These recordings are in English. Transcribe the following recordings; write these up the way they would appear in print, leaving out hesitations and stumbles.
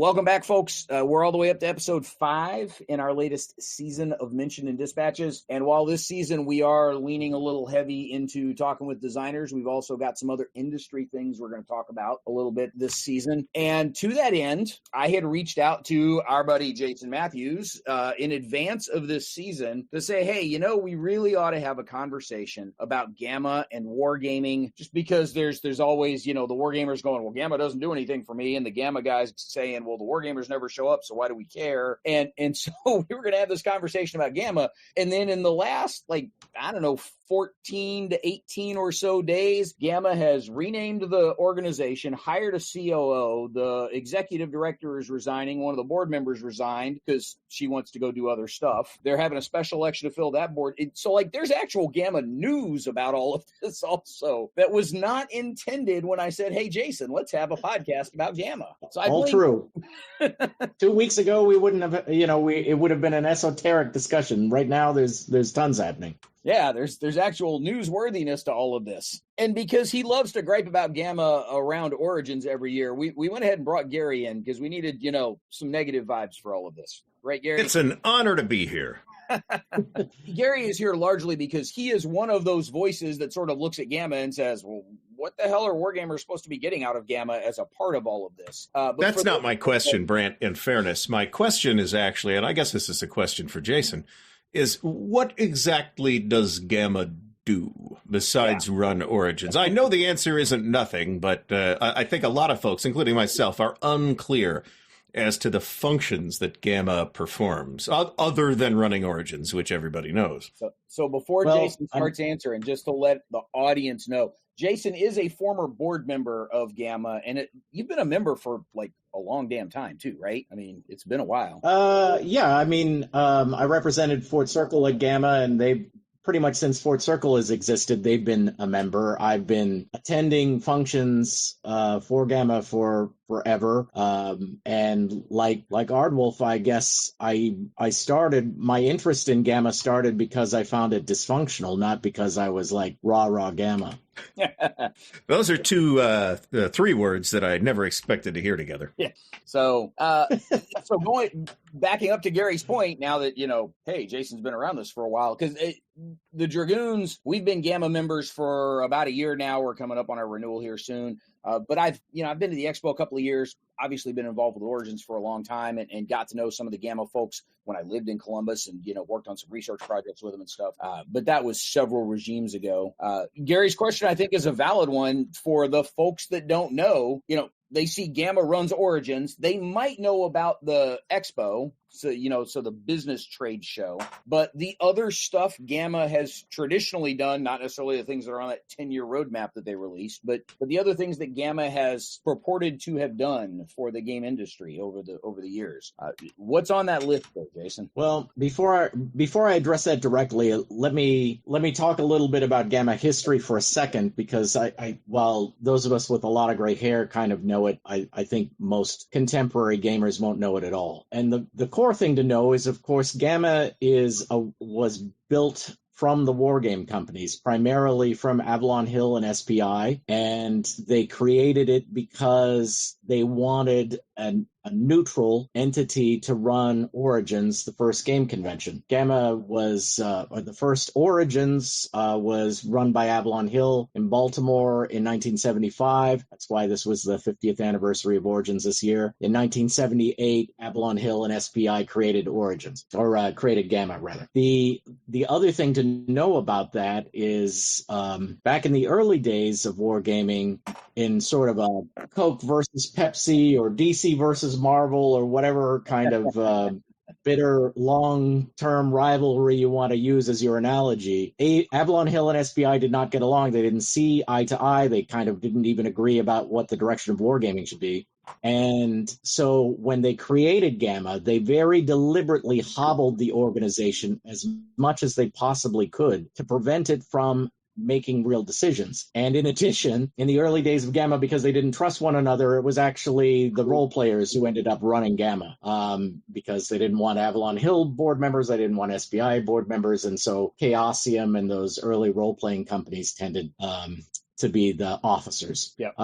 Welcome back, folks. We're all the way up to episode 5 in our latest season of Mention and Dispatches. And while this season we are leaning a little heavy into talking with designers, we've also got some other industry things we're going to talk about a little bit this season. And to that end, I had reached out to our buddy Jason Matthews in advance of this season to say, hey, you know, we really ought to have a conversation about GAMA and wargaming, just because there's always, you know, the wargamers going, well, GAMA doesn't do anything for me, and the GAMA guys saying, well, the wargamers never show up, so why do we care? And so we were going to have this conversation about GAMA, and then in the last, 14 to 18 or so days, GAMA has renamed the organization, hired a COO, the executive director is resigning, one of the board members resigned because she wants to go do other stuff. They're having a special election to fill that board. So there's actual GAMA news about all of this also that was not intended when I said, hey, Jason, let's have a podcast about GAMA. So all true. 2 weeks ago, we wouldn't have, it would have been an esoteric discussion. Right now, there's tons happening. Yeah, there's actual newsworthiness to all of this. And because he loves to gripe about GAMA around Origins every year, we went ahead and brought Gary in because we needed, some negative vibes for all of this. Right, Gary? It's an honor to be here. Gary is here largely because he is one of those voices that sort of looks at GAMA and says, well, what the hell are wargamers supposed to be getting out of GAMA as a part of all of this? That's not my question, Brant, in fairness. My question is actually, and I guess this is a question for Jason, is what exactly does GAMA do besides run Origins? I know the answer isn't nothing, but I think a lot of folks, including myself, are unclear as to the functions that GAMA performs, other than running Origins, which everybody knows. So before Jason starts answering, just to let the audience know, Jason is a former board member of GAMA, and you've been a member for a long damn time too, right? I mean, it's been a while. I represented Fort Circle at GAMA, and they pretty much since Fort Circle has existed, they've been a member. I've been attending functions for GAMA for forever. And like Ardwolf, I guess I started, my interest in GAMA started because I found it dysfunctional, not because I was like rah GAMA. Those are three words that I never expected to hear together. Yeah. So backing up to Gary's point, now that, hey, Jason's been around this for a while, because the Dragoons, we've been GAMA members for about a year now. We're coming up on our renewal here soon. But I've been to the Expo a couple of years, obviously been involved with Origins for a long time and got to know some of the GAMA folks when I lived in Columbus and, worked on some research projects with them and stuff. But that was several regimes ago. Gary's question, I think, is a valid one for the folks that don't know. They see GAMA runs Origins. They might know about the Expo, so the business trade show. But the other stuff GAMA has traditionally done, not necessarily the things that are on that 10-year roadmap that they released, but the other things that GAMA has purported to have done for the game industry over the years. What's on that list, though, Jason? Well, before I address that directly, let me talk a little bit about GAMA history for a second, because I while those of us with a lot of gray hair kind of know it, I think most contemporary gamers won't know it at all. And the core thing to know is, of course, GAMA was built from the wargame companies, primarily from Avalon Hill and SPI, and they created it because they wanted a neutral entity to run Origins, the first game convention. GAMA was, the first Origins was run by Avalon Hill in Baltimore in 1975. That's why this was the 50th anniversary of Origins this year. In 1978, Avalon Hill and SPI created Origins, or created GAMA, rather. The other thing to know about that is back in the early days of wargaming, in sort of a Coke versus Pepsi or DC versus Marvel or whatever kind of bitter long-term rivalry you want to use as your analogy, Avalon Hill and SPI did not get along. They didn't see eye to eye. They kind of didn't even agree about what the direction of wargaming should be. And so when they created GAMA, they very deliberately hobbled the organization as much as they possibly could to prevent it from making real decisions. And in addition, in the early days of GAMA, because they didn't trust one another, it was actually the role players who ended up running GAMA, because they didn't want Avalon Hill board members, they didn't want SPI board members, and so Chaosium and those early role-playing companies tended to be the officers. Yep.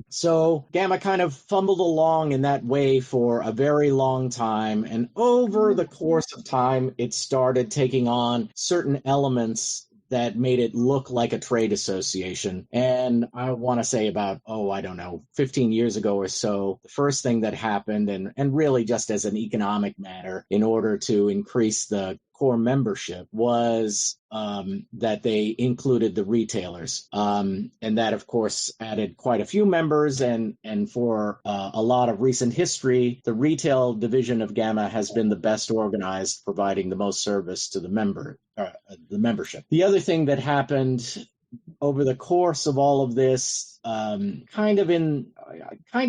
So GAMA kind of fumbled along in that way for a very long time. And over the course of time, it started taking on certain elements that made it look like a trade association. And I want to say about, 15 years ago or so, the first thing that happened, and really just as an economic matter, in order to increase the core membership, was that they included the retailers. And that, of course, added quite a few members. And for a lot of recent history, the retail division of GAMA has been the best organized, providing the most service to the membership. The other thing that happened over the course of all of this, kind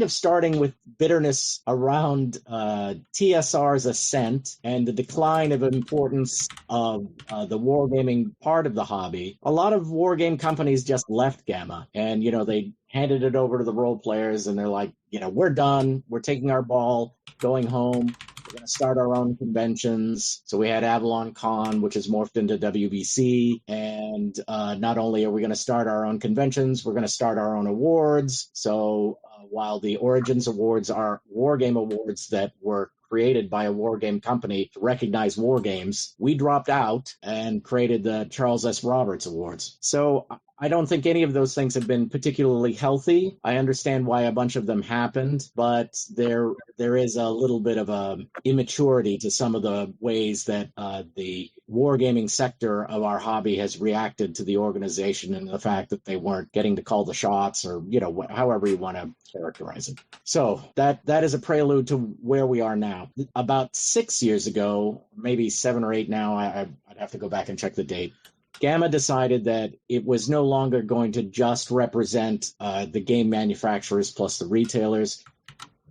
of starting with bitterness around TSR's ascent and the decline of importance of the wargaming part of the hobby, a lot of wargame companies just left GAMA, and they handed it over to the role players, and they're like, we're done, we're taking our ball, going home. We're going to start our own conventions. So we had Avalon Con, which has morphed into WBC. And not only are we going to start our own conventions, we're going to start our own awards. So while the Origins Awards are wargame awards that were created by a wargame company to recognize wargames, we dropped out and created the Charles S. Roberts Awards. So I don't think any of those things have been particularly healthy. I understand why a bunch of them happened, but there is a little bit of a immaturity to some of the ways that the wargaming sector of our hobby has reacted to the organization and the fact that they weren't getting to call the shots, or however you want to characterize it. So that is a prelude to where we are now. About 6 years ago, maybe 7 or 8 now, I'd have to go back and check the date, GAMA decided that it was no longer going to just represent the game manufacturers plus the retailers.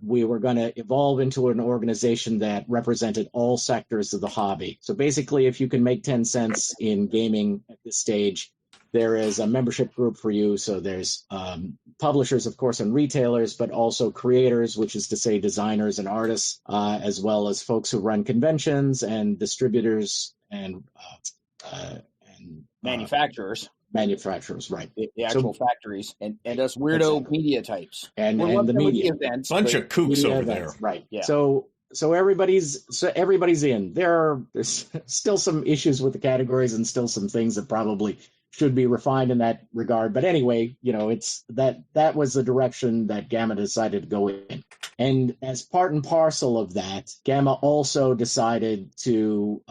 We were going to evolve into an organization that represented all sectors of the hobby. So basically, if you can make 10 cents in gaming at this stage, there is a membership group for you. So there's publishers, of course, and retailers, but also creators, which is to say designers and artists, as well as folks who run conventions and distributors and manufacturers, right? The actual factories, and us weirdo media types, and the media events, bunch of kooks over events, there, right? Yeah. So everybody's in. There's still some issues with the categories and still some things that probably should be refined in that regard. But anyway, it's that was the direction that GAMA decided to go in. And as part and parcel of that, GAMA also decided to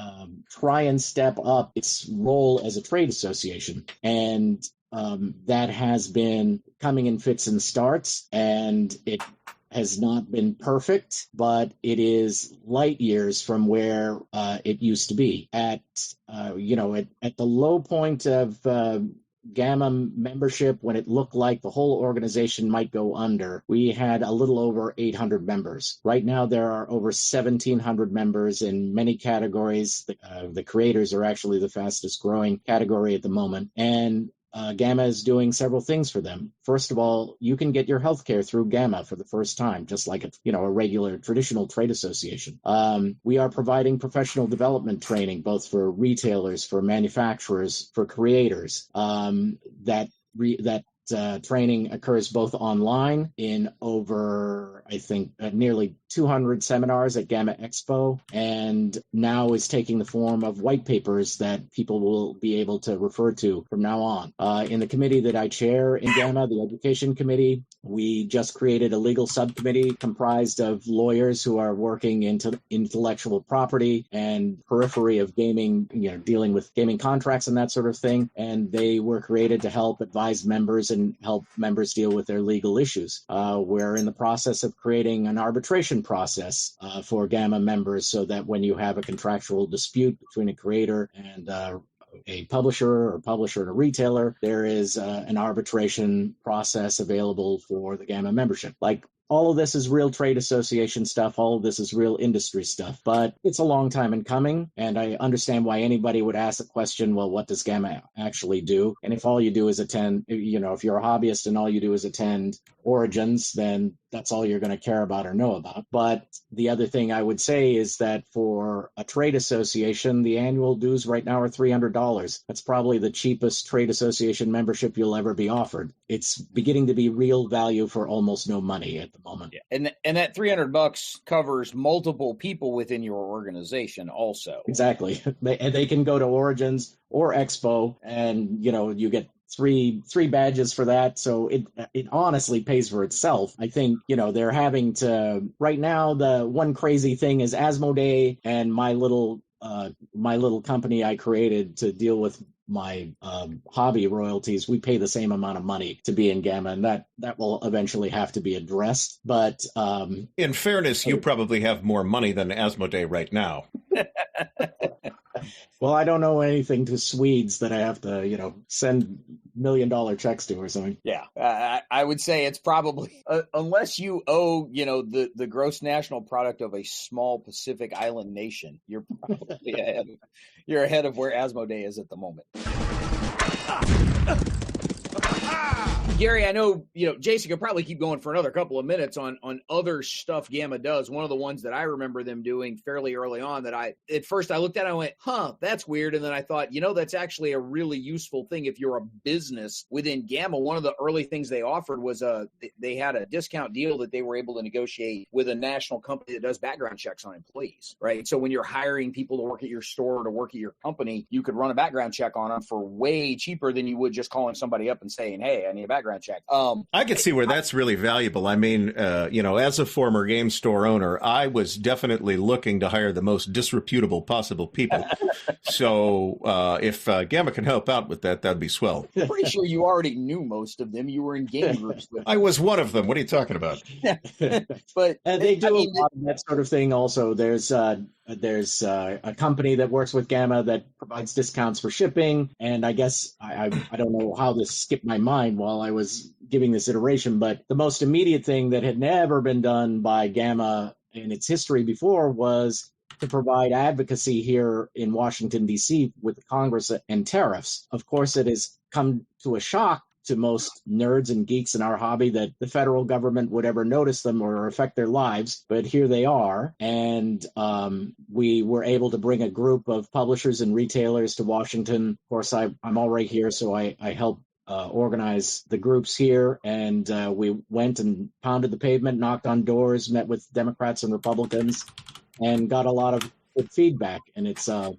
try and step up its role as a trade association. And that has been coming in fits and starts, and it has not been perfect, but it is light years from where it used to be. At the low point of GAMA membership, when it looked like the whole organization might go under, we had a little over 800 members. Right now, there are over 1,700 members in many categories. The creators are actually the fastest growing category at the moment. And GAMA is doing several things for them. First of all, you can get your healthcare through GAMA for the first time, just like a regular traditional trade association. We are providing professional development training, both for retailers, for manufacturers, for creators. That training occurs both online in over, I think, nearly 200 seminars at GAMA Expo, and now is taking the form of white papers that people will be able to refer to from now on. In the committee that I chair in GAMA, the Education Committee, we just created a legal subcommittee comprised of lawyers who are working into intellectual property and periphery of gaming, dealing with gaming contracts and that sort of thing. And they were created to help advise members and help members deal with their legal issues. We're in the process of creating an arbitration process for GAMA members, so that when you have a contractual dispute between a creator and a publisher and a retailer, there is an arbitration process available for the GAMA membership. Like, all of this is real trade association stuff. All of this is real industry stuff, but it's a long time in coming. And I understand why anybody would ask the question, well, what does GAMA actually do? And if all you do is attend, if you're a hobbyist and all you do is attend Origins, then that's all you're going to care about or know about. But the other thing I would say is that for a trade association, the annual dues right now are $300. That's probably the cheapest trade association membership you'll ever be offered. It's beginning to be real value for almost no money at the moment. Yeah. And that $300 covers multiple people within your organization also. Exactly. They can go to Origins or Expo, and you get three badges for that. So it honestly pays for itself. I think, they're having to right now. The one crazy thing is Asmodee and my little company I created to deal with my hobby royalties. We pay the same amount of money to be in GAMA, and that will eventually have to be addressed. But in fairness, you probably have more money than Asmodee right now. Well, I don't know anything to Swedes that I have to, send $1 million checks to or something. Yeah, I would say it's probably, unless you owe, the gross national product of a small Pacific Island nation, you're probably ahead of where Asmodee is at the moment. Gary, I know, Jason could probably keep going for another couple of minutes on other stuff GAMA does. One of the ones that I remember them doing fairly early on that at first I looked at it and I went, that's weird. And then I thought, that's actually a really useful thing. If you're a business within GAMA, one of the early things they offered was they had a discount deal that they were able to negotiate with a national company that does background checks on employees, right? So when you're hiring people to work at your store or to work at your company, you could run a background check on them for way cheaper than you would just calling somebody up and saying, hey, I need a background check. I could see where that's really valuable. I mean, as a former game store owner, I was definitely looking to hire the most disreputable possible people. So if GAMA can help out with that, that'd be swell. I'm pretty sure you already knew most of them. You were in game groups with them. I was one of them. What are you talking about? But they do a lot of that sort of thing also. There's a company that works with GAMA that provides discounts for shipping. And I guess I don't know how this skipped my mind while I was giving this iteration, but the most immediate thing that had never been done by GAMA in its history before was to provide advocacy here in Washington, D.C. with the Congress and tariffs. Of course, it has come to a shock to most nerds and geeks in our hobby that the federal government would ever notice them or affect their lives, but here they are. And we were able to bring a group of publishers and retailers to Washington. Of course, I'm all right here, so I help organize the groups here, and we went and pounded the pavement, knocked on doors, met with Democrats and Republicans, and got a lot of good feedback. And it's a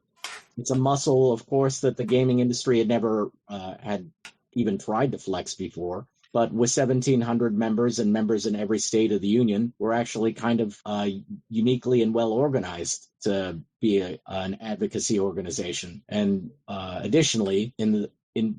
muscle, of course, that the gaming industry had never had even tried to flex before. But with 1,700 members and members in every state of the union, we're actually kind of uniquely and well organized to be an advocacy organization. And additionally, in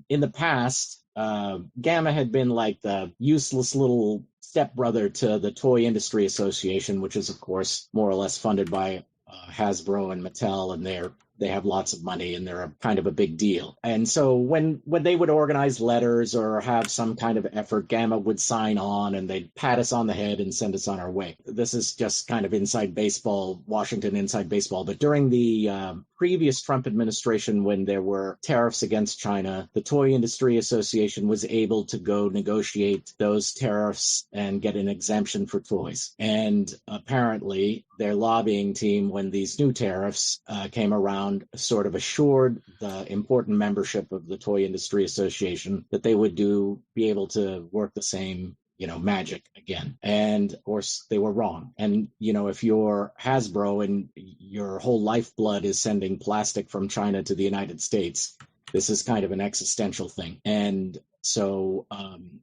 the past, GAMA had been like the useless little stepbrother to the Toy Industry Association, which is, of course, more or less funded by Hasbro and Mattel, and they have lots of money and they're kind of a big deal. And so when they would organize letters or have some kind of effort, GAMA would sign on and they'd pat us on the head and send us on our way. This is just kind of inside baseball, Washington inside baseball. But during the previous Trump administration, when there were tariffs against China, the Toy Industry Association was able to go negotiate those tariffs and get an exemption for toys. And apparently their lobbying team, when these new tariffs came around, sort of assured the important membership of the Toy Industry Association that they would be able to work the same magic again. And of course they were wrong. And if you're Hasbro and your whole lifeblood is sending plastic from China to the United States, this is kind of an existential thing. And so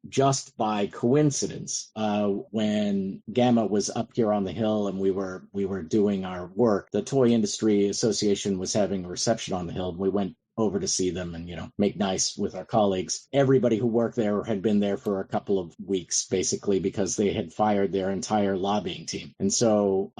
just by coincidence, when GAMA was up here on the Hill and we were doing our work, the Toy Industry Association was having a reception on the Hill. And we went over to see them and, make nice with our colleagues. Everybody who worked there had been there for a couple of weeks, basically, because they had fired their entire lobbying team. And so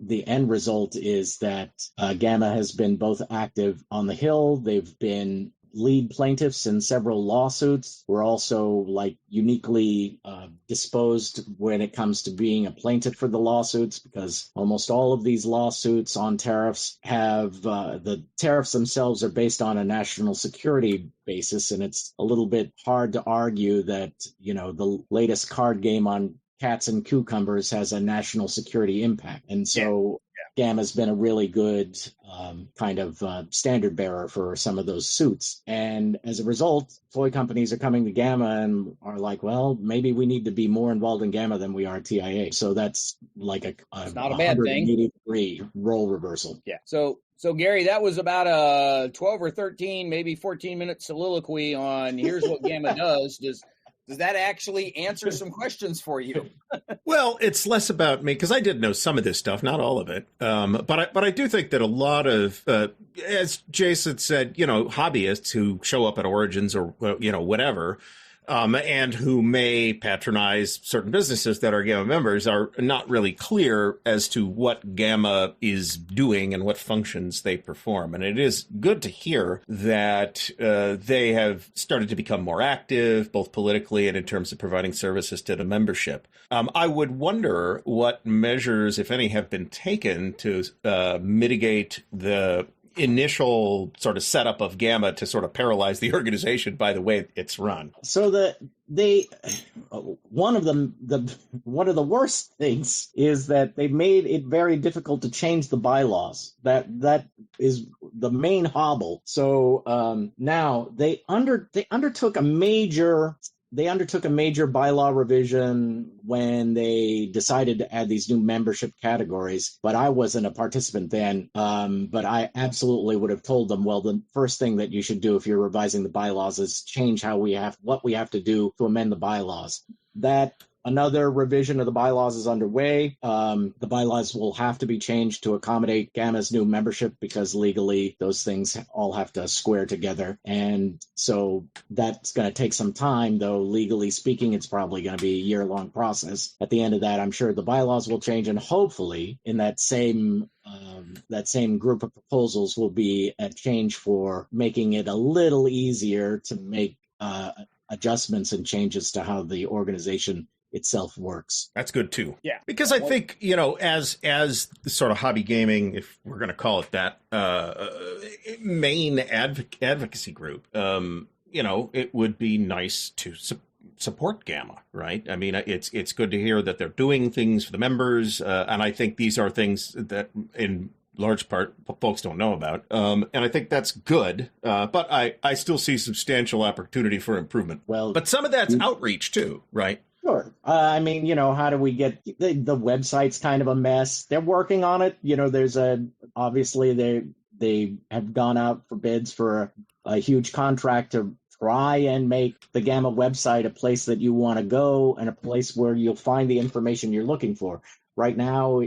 the end result is that GAMA has been both active on the Hill. They've been lead plaintiffs in several lawsuits. We're also uniquely disposed when it comes to being a plaintiff for the lawsuits, because almost all of these lawsuits on tariffs have the tariffs themselves are based on a national security basis. And it's a little bit hard to argue that, the latest card game on cats and cucumbers has a national security impact. And so GAMA's been a really good kind of standard bearer for some of those suits. And as a result, toy companies are coming to GAMA and are like, well, maybe we need to be more involved in GAMA than we are TIA. So that's like it's not a bad thing. 180-degree role reversal. Yeah. So Gary, that was about a 12 or 13, maybe 14-minute soliloquy on here's what GAMA does. Does that actually answer some questions for you? Well, it's less about me because I did know some of this stuff, not all of it. But I do think that a lot of, as Jason said, hobbyists who show up at Origins or, whatever, and who may patronize certain businesses that are GAMA members are not really clear as to what GAMA is doing and what functions they perform. And it is good to hear that they have started to become more active, both politically and in terms of providing services to the membership. I would wonder what measures, if any, have been taken to mitigate the initial sort of setup of GAMA to sort of paralyze the organization by the way it's run. So one of the worst things is that they made it very difficult to change the bylaws. That is the main hobble. So now they undertook a major bylaw revision when they decided to add these new membership categories, but I wasn't a participant then. But I absolutely would have told them, well, the first thing that you should do if you're revising the bylaws is change what we have to do to amend the bylaws. That another revision of the bylaws is underway. The bylaws will have to be changed to accommodate GAMA's new membership because legally those things all have to square together. And so that's going to take some time, though legally speaking, it's probably going to be a year-long process. At the end of that, I'm sure the bylaws will change, and hopefully in that same group of proposals will be a change for making it a little easier to make adjustments and changes to how the organization itself works. That's good too. Yeah. Because I think, as the sort of hobby gaming, if we're going to call it that, main advocacy group, it would be nice to support GAMA, right? I mean, it's good to hear that they're doing things for the members. And I think these are things that in large part folks don't know about. And I think that's good. But I still see substantial opportunity for improvement. Well, but some of that's outreach too, right? Sure. How do we get the website's kind of a mess. They're working on it. Obviously they have gone out for bids for a huge contract to try and make the GAMA website a place that you want to go and a place where you'll find the information you're looking for. Right now,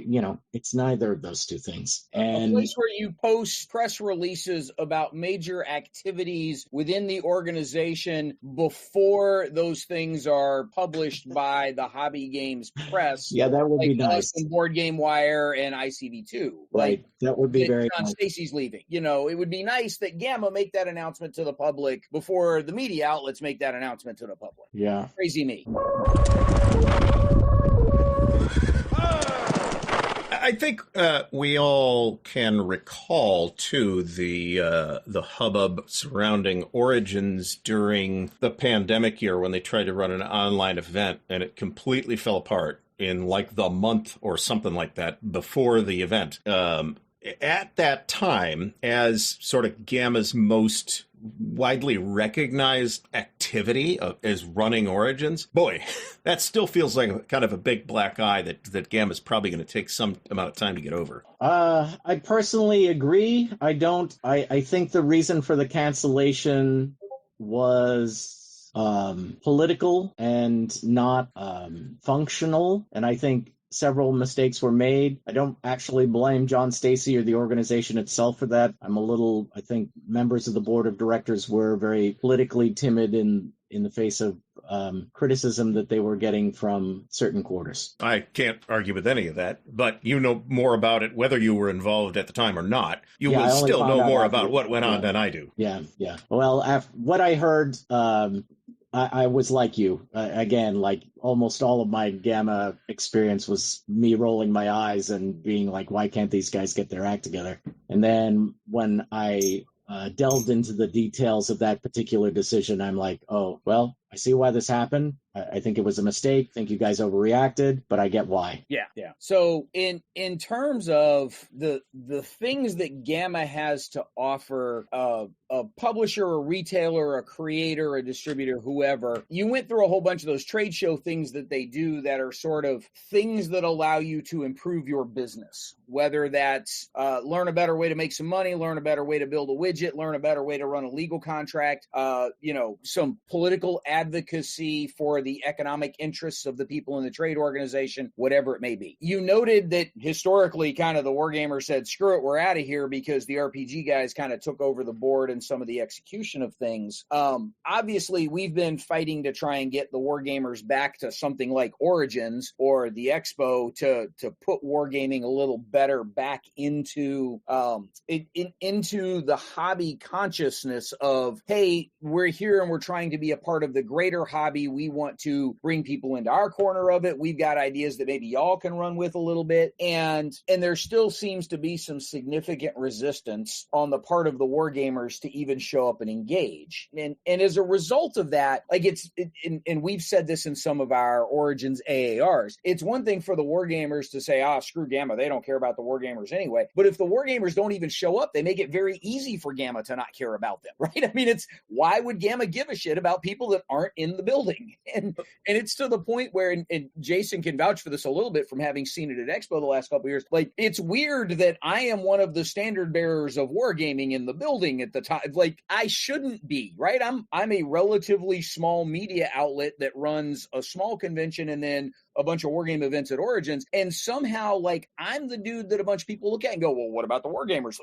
it's neither of those two things. And a place where you post press releases about major activities within the organization before those things are published by the hobby games press. Yeah, that would be nice. And Board Game Wire and ICV2. Right, that would be very John nice. Stacy's leaving. It would be nice that GAMA make that announcement to the public before the media outlets make that announcement to the public. Yeah. Crazy me. I think we all can recall, too, the hubbub surrounding Origins during the pandemic year when they tried to run an online event, and it completely fell apart in like the month or something like that before the event. At that time, as sort of GAMA's most widely recognized activity is running Origins, boy, that still feels like kind of a big black eye that GAMA's probably going to take some amount of time to get over. I personally agree. I think the reason for the cancellation was political and not functional, and I think several mistakes were made. I don't actually blame John Stacy or the organization itself for that. I think members of the board of directors were very politically timid in the face of criticism that they were getting from certain quarters. I can't argue with any of that, but you know more about it, whether you were involved at the time or not. You will still know more about what went on than I do. Yeah. Well, what I heard, I was like you. Again, like almost all of my GAMA experience was me rolling my eyes and being like, why can't these guys get their act together? And then when I delved into the details of that particular decision, I'm like, oh, well, I see why this happened. I think it was a mistake. I think you guys overreacted, but I get why. Yeah. So in terms of the things that GAMA has to offer a publisher, a retailer, a creator, a distributor, whoever, you went through a whole bunch of those trade show things that they do that are sort of things that allow you to improve your business, whether that's learn a better way to make some money, learn a better way to build a widget, learn a better way to run a legal contract, some political advocacy for the economic interests of the people in the trade organization, whatever it may be. You noted that historically kind of the Wargamer said, screw it, we're out of here because the RPG guys kind of took over the board and some of the execution of things. Obviously, we've been fighting to try and get the Wargamers back to something like Origins or the Expo to put Wargaming a little better back into into the hobby consciousness of, hey, we're here and we're trying to be a part of the greater hobby. We want to bring people into our corner of it. We've got ideas that maybe y'all can run with a little bit. And there still seems to be some significant resistance on the part of the Wargamers to even show up and engage. And as a result of that, like and we've said this in some of our Origins AARs, it's one thing for the Wargamers to say, screw GAMA, they don't care about the Wargamers anyway. But if the Wargamers don't even show up, they make it very easy for GAMA to not care about them, right? I mean, it's why would GAMA give a shit about people that aren't in the building? And it's to the point where, and Jason can vouch for this a little bit from having seen it at Expo the last couple of years, like it's weird that I am one of the standard bearers of Wargaming in the building at the time. Like I shouldn't be, right? I'm a relatively small media outlet that runs a small convention and then a bunch of Wargame events at Origins. And somehow, like, I'm the dude that a bunch of people look at and go, well, what about the Wargamers?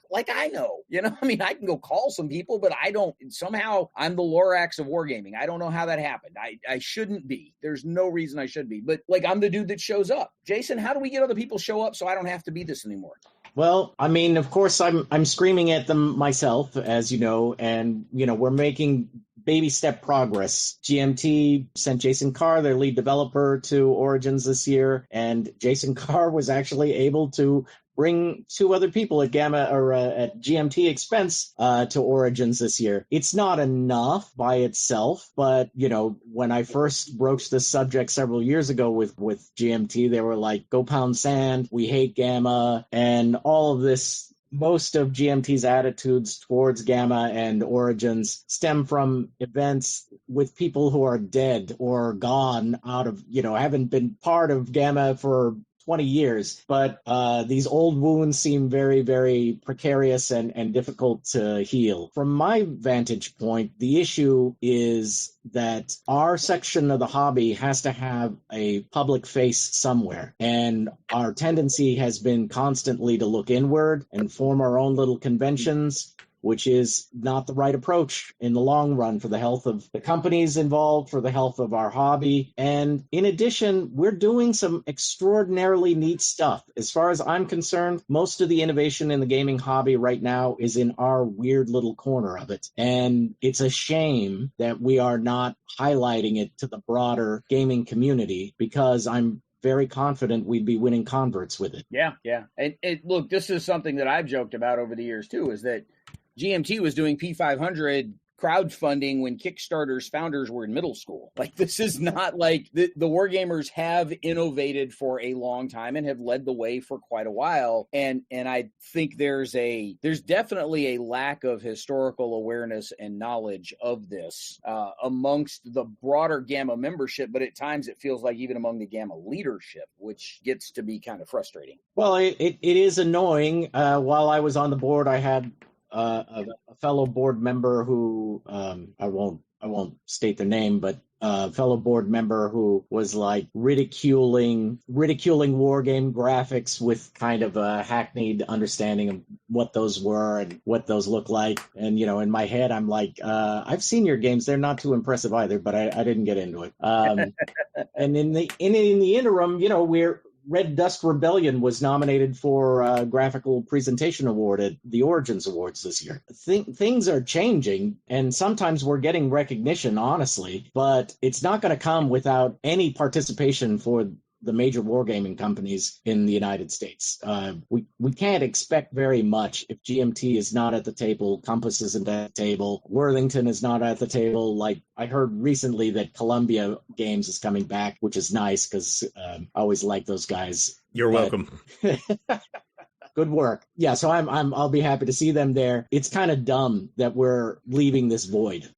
Like, I know, I mean, I can go call some people, but I don't, somehow I'm the Lorax of Wargaming. I don't know how that happened. I shouldn't be. There's no reason I should be, but like, I'm the dude that shows up. Jason, how do we get other people show up so I don't have to be this anymore? Well, I mean, of course, I'm screaming at them myself, as you know, and, we're making baby step progress. GMT sent Jason Carr, their lead developer, to Origins this year, and Jason Carr was actually able to bring 2 other people at GAMA or at GMT expense to Origins this year. It's not enough by itself, but when I first broached this subject several years ago with GMT, they were like, "Go pound sand, we hate GAMA," and all of this. Most of GMT's attitudes towards GAMA and Origins stem from events with people who are dead or gone out of, haven't been part of GAMA for 20 years, but these old wounds seem very, very precarious and difficult to heal. From my vantage point, the issue is that our section of the hobby has to have a public face somewhere, and our tendency has been constantly to look inward and form our own little conventions, which is not the right approach in the long run for the health of the companies involved, for the health of our hobby. And in addition, we're doing some extraordinarily neat stuff. As far as I'm concerned, most of the innovation in the gaming hobby right now is in our weird little corner of it. And it's a shame that we are not highlighting it to the broader gaming community, because I'm very confident we'd be winning converts with it. Yeah. And look, this is something that I've joked about over the years too, is that GMT was doing P500 crowdfunding when Kickstarter's founders were in middle school. Like, this is not like the Wargamers have innovated for a long time and have led the way for quite a while. And I think there's definitely a lack of historical awareness and knowledge of this amongst the broader GAMA membership, but at times it feels like even among the GAMA leadership, which gets to be kind of frustrating. Well, it is annoying. While I was on the board, I had a fellow board member who I won't state their name, but a fellow board member who was like ridiculing wargame graphics with kind of a hackneyed understanding of what those were and what those look like. And in my head, I'm like, I've seen your games; they're not too impressive either, but I didn't get into it. And in the interim, Red Dust Rebellion was nominated for a Graphical Presentation Award at the Origins Awards this year. Things are changing, and sometimes we're getting recognition, honestly, but it's not going to come without any participation for the major wargaming companies in the United States. We can't expect very much if GMT is not at the table, Compass isn't at the table, Worthington is not at the table. Like I heard recently that Columbia Games is coming back, which is nice because I always like those guys. You're welcome. Good work. Yeah, so I'll be happy to see them there. It's kind of dumb that we're leaving this void.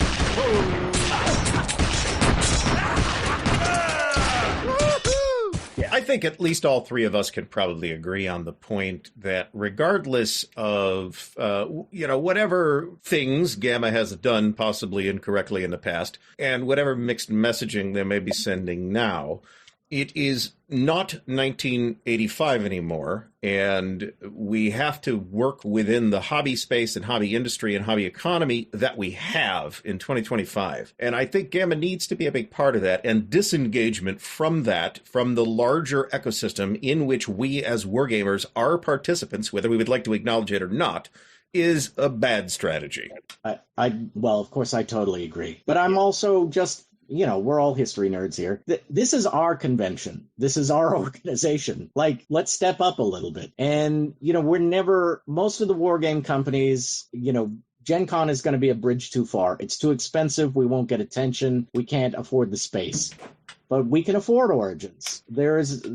I think at least all three of us can probably agree on the point that regardless of, whatever things GAMA has done possibly incorrectly in the past, and whatever mixed messaging they may be sending now, it is not 1985 anymore, and we have to work within the hobby space and hobby industry and hobby economy that we have in 2025. And I think GAMA needs to be a big part of that, and disengagement from that, from the larger ecosystem in which we as wargamers are participants, whether we would like to acknowledge it or not, is a bad strategy. Well, of course, I totally agree. But I'm also just... we're all history nerds here. This is our convention. This is our organization. Like, let's step up a little bit. And, most of the war game companies, Gen Con is going to be a bridge too far. It's too expensive. We won't get attention. We can't afford the space. But we can afford Origins. There's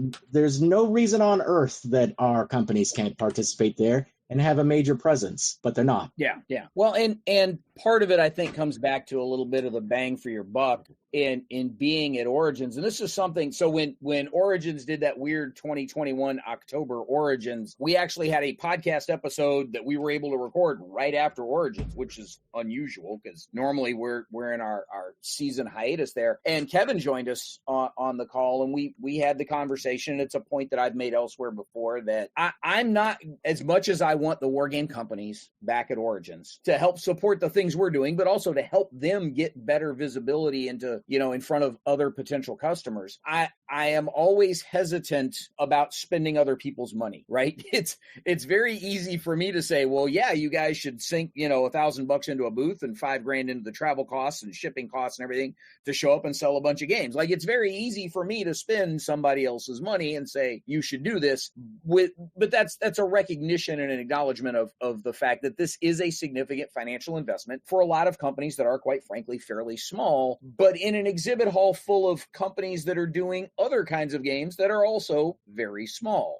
no reason on earth that our companies can't participate there and have a major presence, but they're not. Yeah. Well, and part of it, I think, comes back to a little bit of the bang for your buck in being at Origins. And this is something, so when Origins did that weird 2021 October Origins, we actually had a podcast episode that we were able to record right after Origins, which is unusual because normally we're in our season hiatus there. And Kevin joined us on the call, and we had the conversation. It's a point that I've made elsewhere before that I'm not, as much as I want the war game companies back at Origins to help support the things we're doing, but also to help them get better visibility into, in front of other potential customers. I am always hesitant about spending other people's money, right? It's very easy for me to say, well, yeah, you guys should sink, $1,000 into a booth and $5,000 into the travel costs and shipping costs and everything to show up and sell a bunch of games. Like, it's very easy for me to spend somebody else's money and say, you should do this but that's a recognition and an acknowledgement of the fact that this is a significant financial investment for a lot of companies that are, quite frankly, fairly small, but in an exhibit hall full of companies that are doing other kinds of games that are also very small.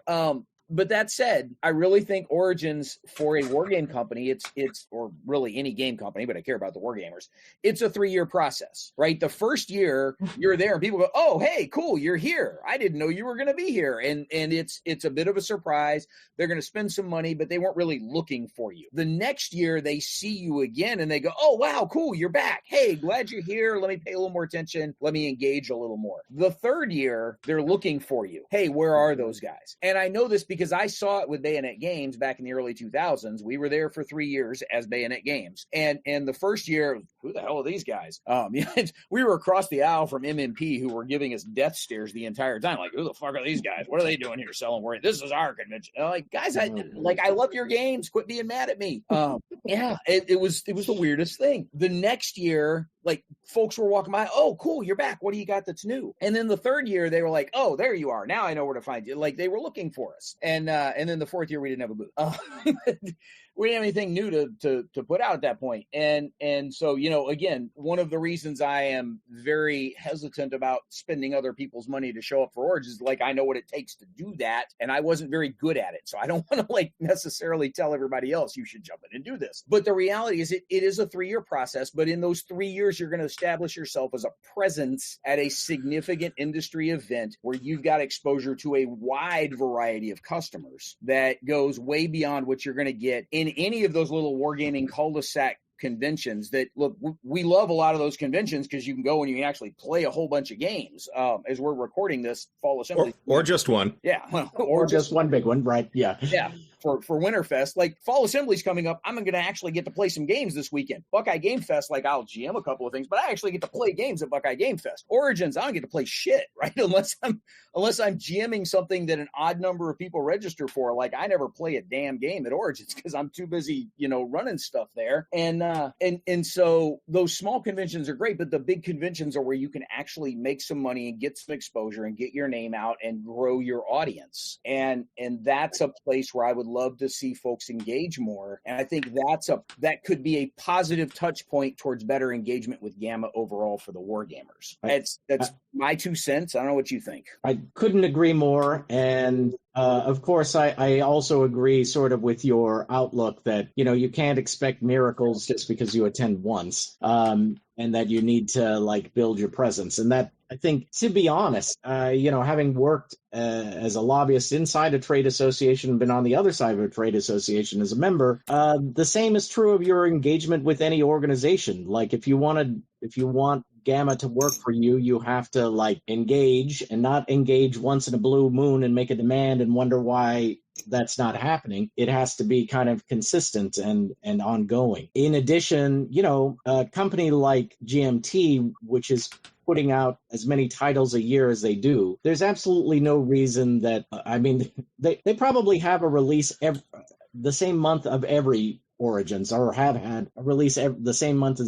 But that said, I really think Origins for a wargame company, it's or really any game company, but I care about the wargamers, it's a 3-year process, right? The first year you're there and people go, oh, hey, cool, you're here. I didn't know you were going to be here. And it's a bit of a surprise. They're going to spend some money, but they weren't really looking for you. The next year they see you again and they go, oh, wow, cool, you're back. Hey, glad you're here. Let me pay a little more attention. Let me engage a little more. The third year, they're looking for you. Hey, where are those guys? And I know this because I saw it with Bayonet Games back in the early 2000s. We were there for 3 years as Bayonet Games. And the first year, who the hell are these guys? We were across the aisle from MMP, who were giving us death stares the entire time. Like, who the fuck are these guys? What are they doing here selling Wargaming? This is our convention. And I'm like, guys, I love your games. Quit being mad at me. It was the weirdest thing. The next year, like, folks were walking by, oh, cool, you're back. What do you got that's new? And then the third year, they were like, oh, there you are. Now I know where to find you. Like, they were looking for us. And then the fourth year, we didn't have a booth. We didn't have anything new to put out at that point. And so, again, one of the reasons I am very hesitant about spending other people's money to show up for Origins is, like, I know what it takes to do that, and I wasn't very good at it. So I don't want to, necessarily tell everybody else you should jump in and do this. But the reality is it is a 3-year process, but in those 3 years, you're going to establish yourself as a presence at a significant industry event where you've got exposure to a wide variety of customers that goes way beyond what you're going to get in any of those little wargaming cul-de-sac conventions. That, look, we love a lot of those conventions because you can go and you can actually play a whole bunch of games. As we're recording this fall assembly, or just one, yeah, or just one big one, right? Yeah. for Winterfest. Like Fall Assembly's coming up. I'm going to actually get to play some games this weekend. Buckeye Game Fest, like I'll GM a couple of things, but I actually get to play games at Buckeye Game Fest. Origins, I don't get to play shit, right? Unless I'm GMing something that an odd number of people register for. Like I never play a damn game at Origins because I'm too busy, running stuff there. And so those small conventions are great, but the big conventions are where you can actually make some money and get some exposure and get your name out and grow your audience. And that's a place where I would love to see folks engage more. And I think that could be a positive touch point towards better engagement with GAMA overall for the wargamers. That's my 2 cents. I don't know what you think. I couldn't agree more. And of course, I also agree sort of with your outlook that, you can't expect miracles just because you attend once, and that you need to build your presence. And that, I think, to be honest, having worked as a lobbyist inside a trade association and been on the other side of a trade association as a member, the same is true of your engagement with any organization. Like if you want GAMA to work for you, you have to engage and not engage once in a blue moon and make a demand and wonder why that's not happening. It has to be kind of consistent and ongoing. In addition, a company like GMT, which is putting out as many titles a year as they do, there's absolutely no reason that, they probably have a release the same month of every Origins, or have had a release the same month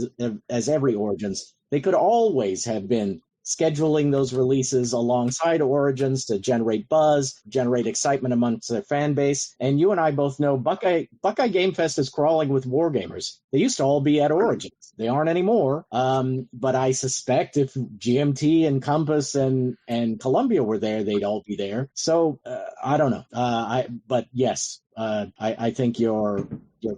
as every Origins. They could always have been scheduling those releases alongside Origins to generate buzz, generate excitement amongst their fan base. And you and I both know Buckeye Game Fest is crawling with wargamers. They used to all be at Origins. They aren't anymore. But I suspect if GMT and Compass and Columbia were there, they'd all be there. So I don't know. But yes, I think your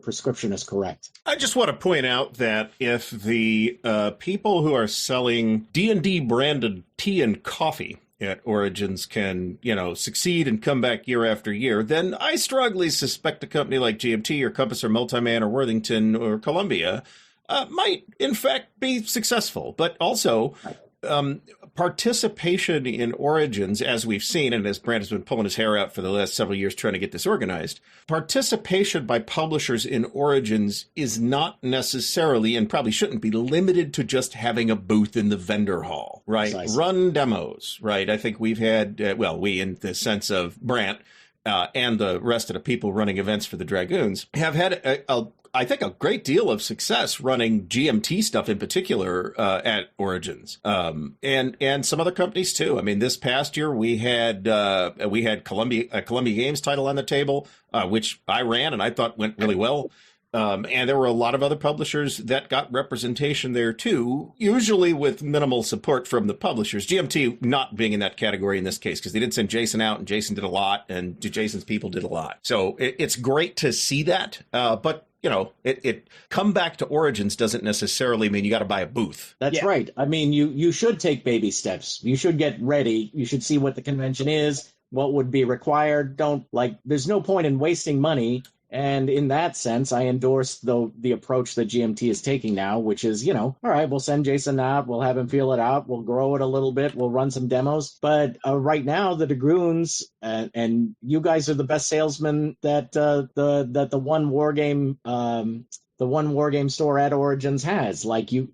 prescription is correct. I just want to point out that if the people who are selling D&D branded tea and coffee at Origins can, succeed and come back year after year, then I strongly suspect a company like GMT or Compass or Multiman or Worthington or Columbia might, in fact, be successful. But also, participation in Origins, as we've seen, and as Brant has been pulling his hair out for the last several years trying to get this organized, participation by publishers in Origins is not necessarily, and probably shouldn't be, limited to just having a booth in the vendor hall, right? Precisely. Run demos, right? I think we've had, we in the sense of Brant and the rest of the people running events for the Dragoons, have had I think a great deal of success running GMT stuff in particular at Origins, and some other companies too. I mean, this past year we had Columbia Games title on the table, which I ran and I thought went really well. And there were a lot of other publishers that got representation there too, usually with minimal support from the publishers. GMT not being in that category in this case, because they did send Jason out, and Jason did a lot, and Jason's people did a lot. So it's great to see that, but it come back to Origins doesn't necessarily mean you got to buy a booth. That's right. I mean, you should take baby steps. You should get ready. You should see what the convention is, what would be required. There's no point in wasting money. And in that sense, I endorse the approach that GMT is taking now, which is, all right, we'll send Jason out, we'll have him feel it out, we'll grow it a little bit, we'll run some demos. But right now, the Dragoons and you guys are the best salesmen that the one wargame store at Origins has.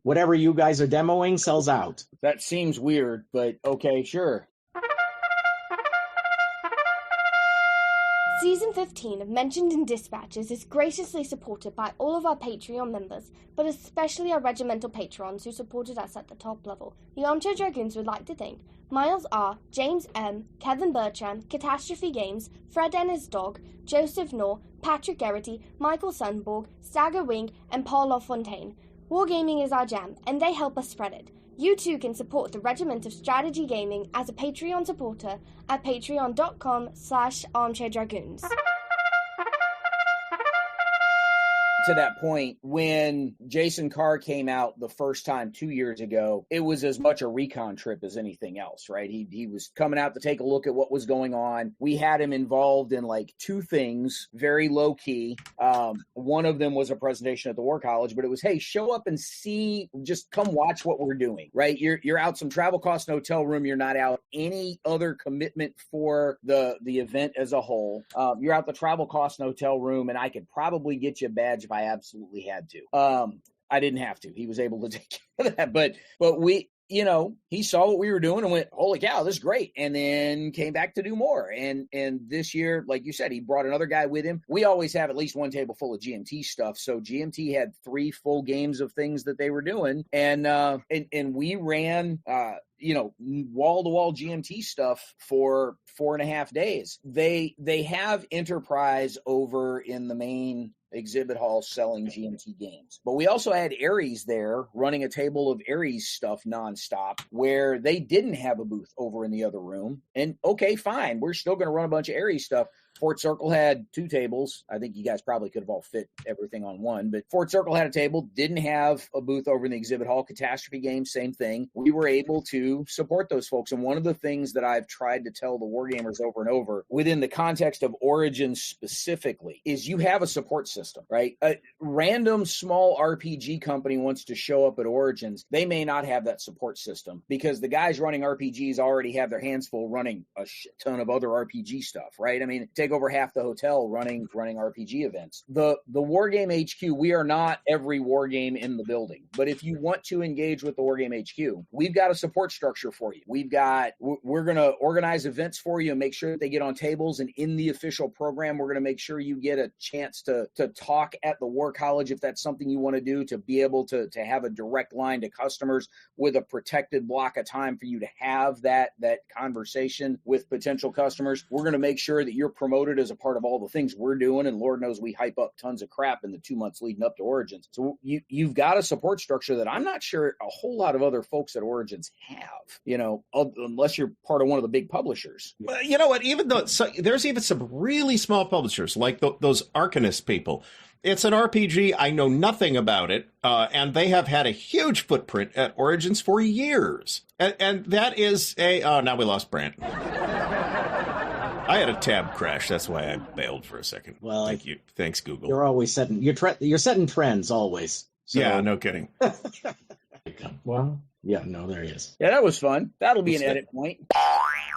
Whatever you guys are demoing sells out. That seems weird, but okay, sure. Season 15 of Mentioned in Dispatches is graciously supported by all of our Patreon members, but especially our regimental patrons who supported us at the top level. The Armchair Dragoons would like to thank Miles R., James M., Kevin Bertrand, Catastrophe Games, Fred and his dog, Joseph Knorr, Patrick Garrity, Michael Sundborg, Stagger Wing, and Paul LaFontaine. Wargaming is our jam, and they help us spread it. You too can support the Regiment of Strategy Gaming as a Patreon supporter at patreon.com/armchairdragoons. to that point, when Jason Carr came out the first time 2 years ago, it was as much a recon trip as anything else, right? He was coming out to take a look at what was going on. We had him involved in like two things, very low key. One of them was a presentation at the War College, but it was, hey, show up and see, just come watch what we're doing, right? You're out some travel costs and hotel room. You're not out any other commitment for the event as a whole. You're out the travel costs and hotel room, and I could probably get you a badge if I absolutely had to. I didn't have to. He was able to take care of that, but we, you know, he saw what we were doing and went, holy cow, this is great. And then came back to do more. And this year, like you said, he brought another guy with him. We always have at least one table full of GMT stuff. So GMT had 3 full games of things that they were doing. And we ran, wall-to-wall GMT stuff for 4.5 days. They have Enterprise over in the main exhibit hall selling GMT games. But we also had Ares there running a table of Ares stuff nonstop, where they didn't have a booth over in the other room. And okay, fine, we're still going to run a bunch of Ares stuff. Fort Circle had 2 tables. I think you guys probably could have all fit everything on one, but Fort Circle had a table, didn't have a booth over in the exhibit hall. Catastrophe Games, same thing. We were able to support those folks. And one of the things that I've tried to tell the Wargamers over and over, within the context of Origins specifically, is you have a support system, right? A random small RPG company wants to show up at Origins. They may not have that support system because the guys running RPGs already have their hands full running a shit ton of other RPG stuff, right? I mean, take over half the hotel running RPG events. The Wargame HQ, we are not every Wargame in the building, but if you want to engage with the Wargame HQ, we've got a support structure for you. We're going to organize events for you and make sure that they get on tables, and in the official program, we're going to make sure you get a chance to talk at the War College if that's something you want to do, to be able to have a direct line to customers with a protected block of time for you to have that conversation with potential customers. We're going to make sure that you're promoted as a part of all the things we're doing, and Lord knows we hype up tons of crap in the 2 months leading up to Origins. So you've got a support structure that I'm not sure a whole lot of other folks at Origins have, unless you're part of one of the big publishers. Well, you know what? Even though there's even some really small publishers like those Arcanist people. It's an RPG. I know nothing about it, and they have had a huge footprint at Origins for years. And that is now we lost Brant. I had a tab crash. That's why I bailed for a second. Well, thank you. Thanks, Google. You're always you're setting trends always. So. Yeah, no kidding. Well, yeah, no, there he is. Yeah, that was fun. That'll be an edit point.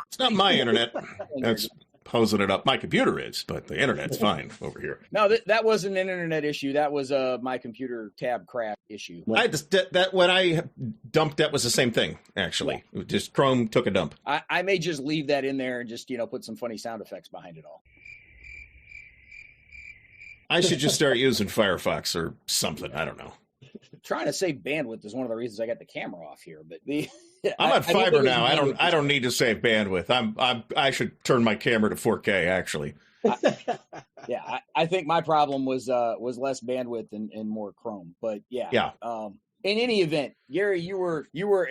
It's not my internet. That's posing it up. My computer is, but the internet's fine over here. No, that wasn't an internet issue. That was my computer tab crash issue. I just that when I dumped, that was the same thing. Actually, just Chrome took a dump. I may just leave that in there and just put some funny sound effects behind it all. I should just start using Firefox or something. I don't know. Trying to save bandwidth is one of the reasons I got the camera off here, but I'm on fiber now. I don't need to save bandwidth. I should turn my camera to 4K actually. I think my problem was less bandwidth and more Chrome, but yeah. In any event, Gary, you were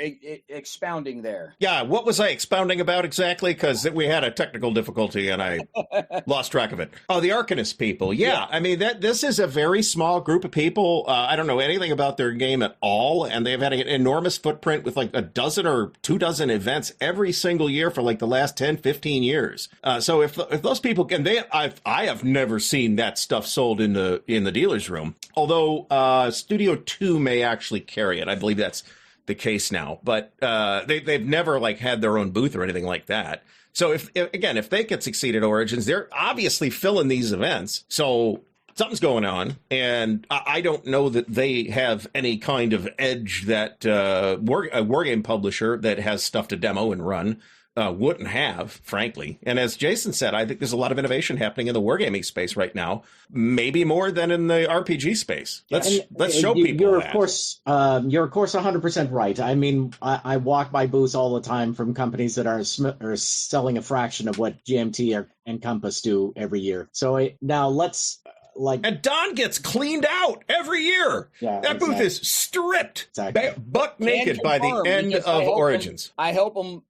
expounding there. Yeah, what was I expounding about exactly? Because we had a technical difficulty and I lost track of it. Oh, the Arcanist people. Yeah. I mean, this is a very small group of people. I don't know anything about their game at all, and they've had an enormous footprint with like a dozen or 24 events every single year for like the last 10, 15 years. So if those people can, I have never seen that stuff sold in the dealer's room. Although Studio 2 may actually carry it. I believe that's the case now, but they've never like had their own booth or anything like that. So if they could succeed at Origins, they're obviously filling these events. So something's going on, and I don't know that they have any kind of edge that a wargame publisher that has stuff to demo and run wouldn't have, frankly. And as Jason said, I think there's a lot of innovation happening in the wargaming space right now, maybe more than in the RPG space. Let's show people you're that. You're of course 100% right. I mean, I walk by booths all the time from companies that are selling a fraction of what GMT and Compass do every year. So now let's And Don gets cleaned out every year. Yeah, that booth is stripped, buck naked by the end of Origins. I help them.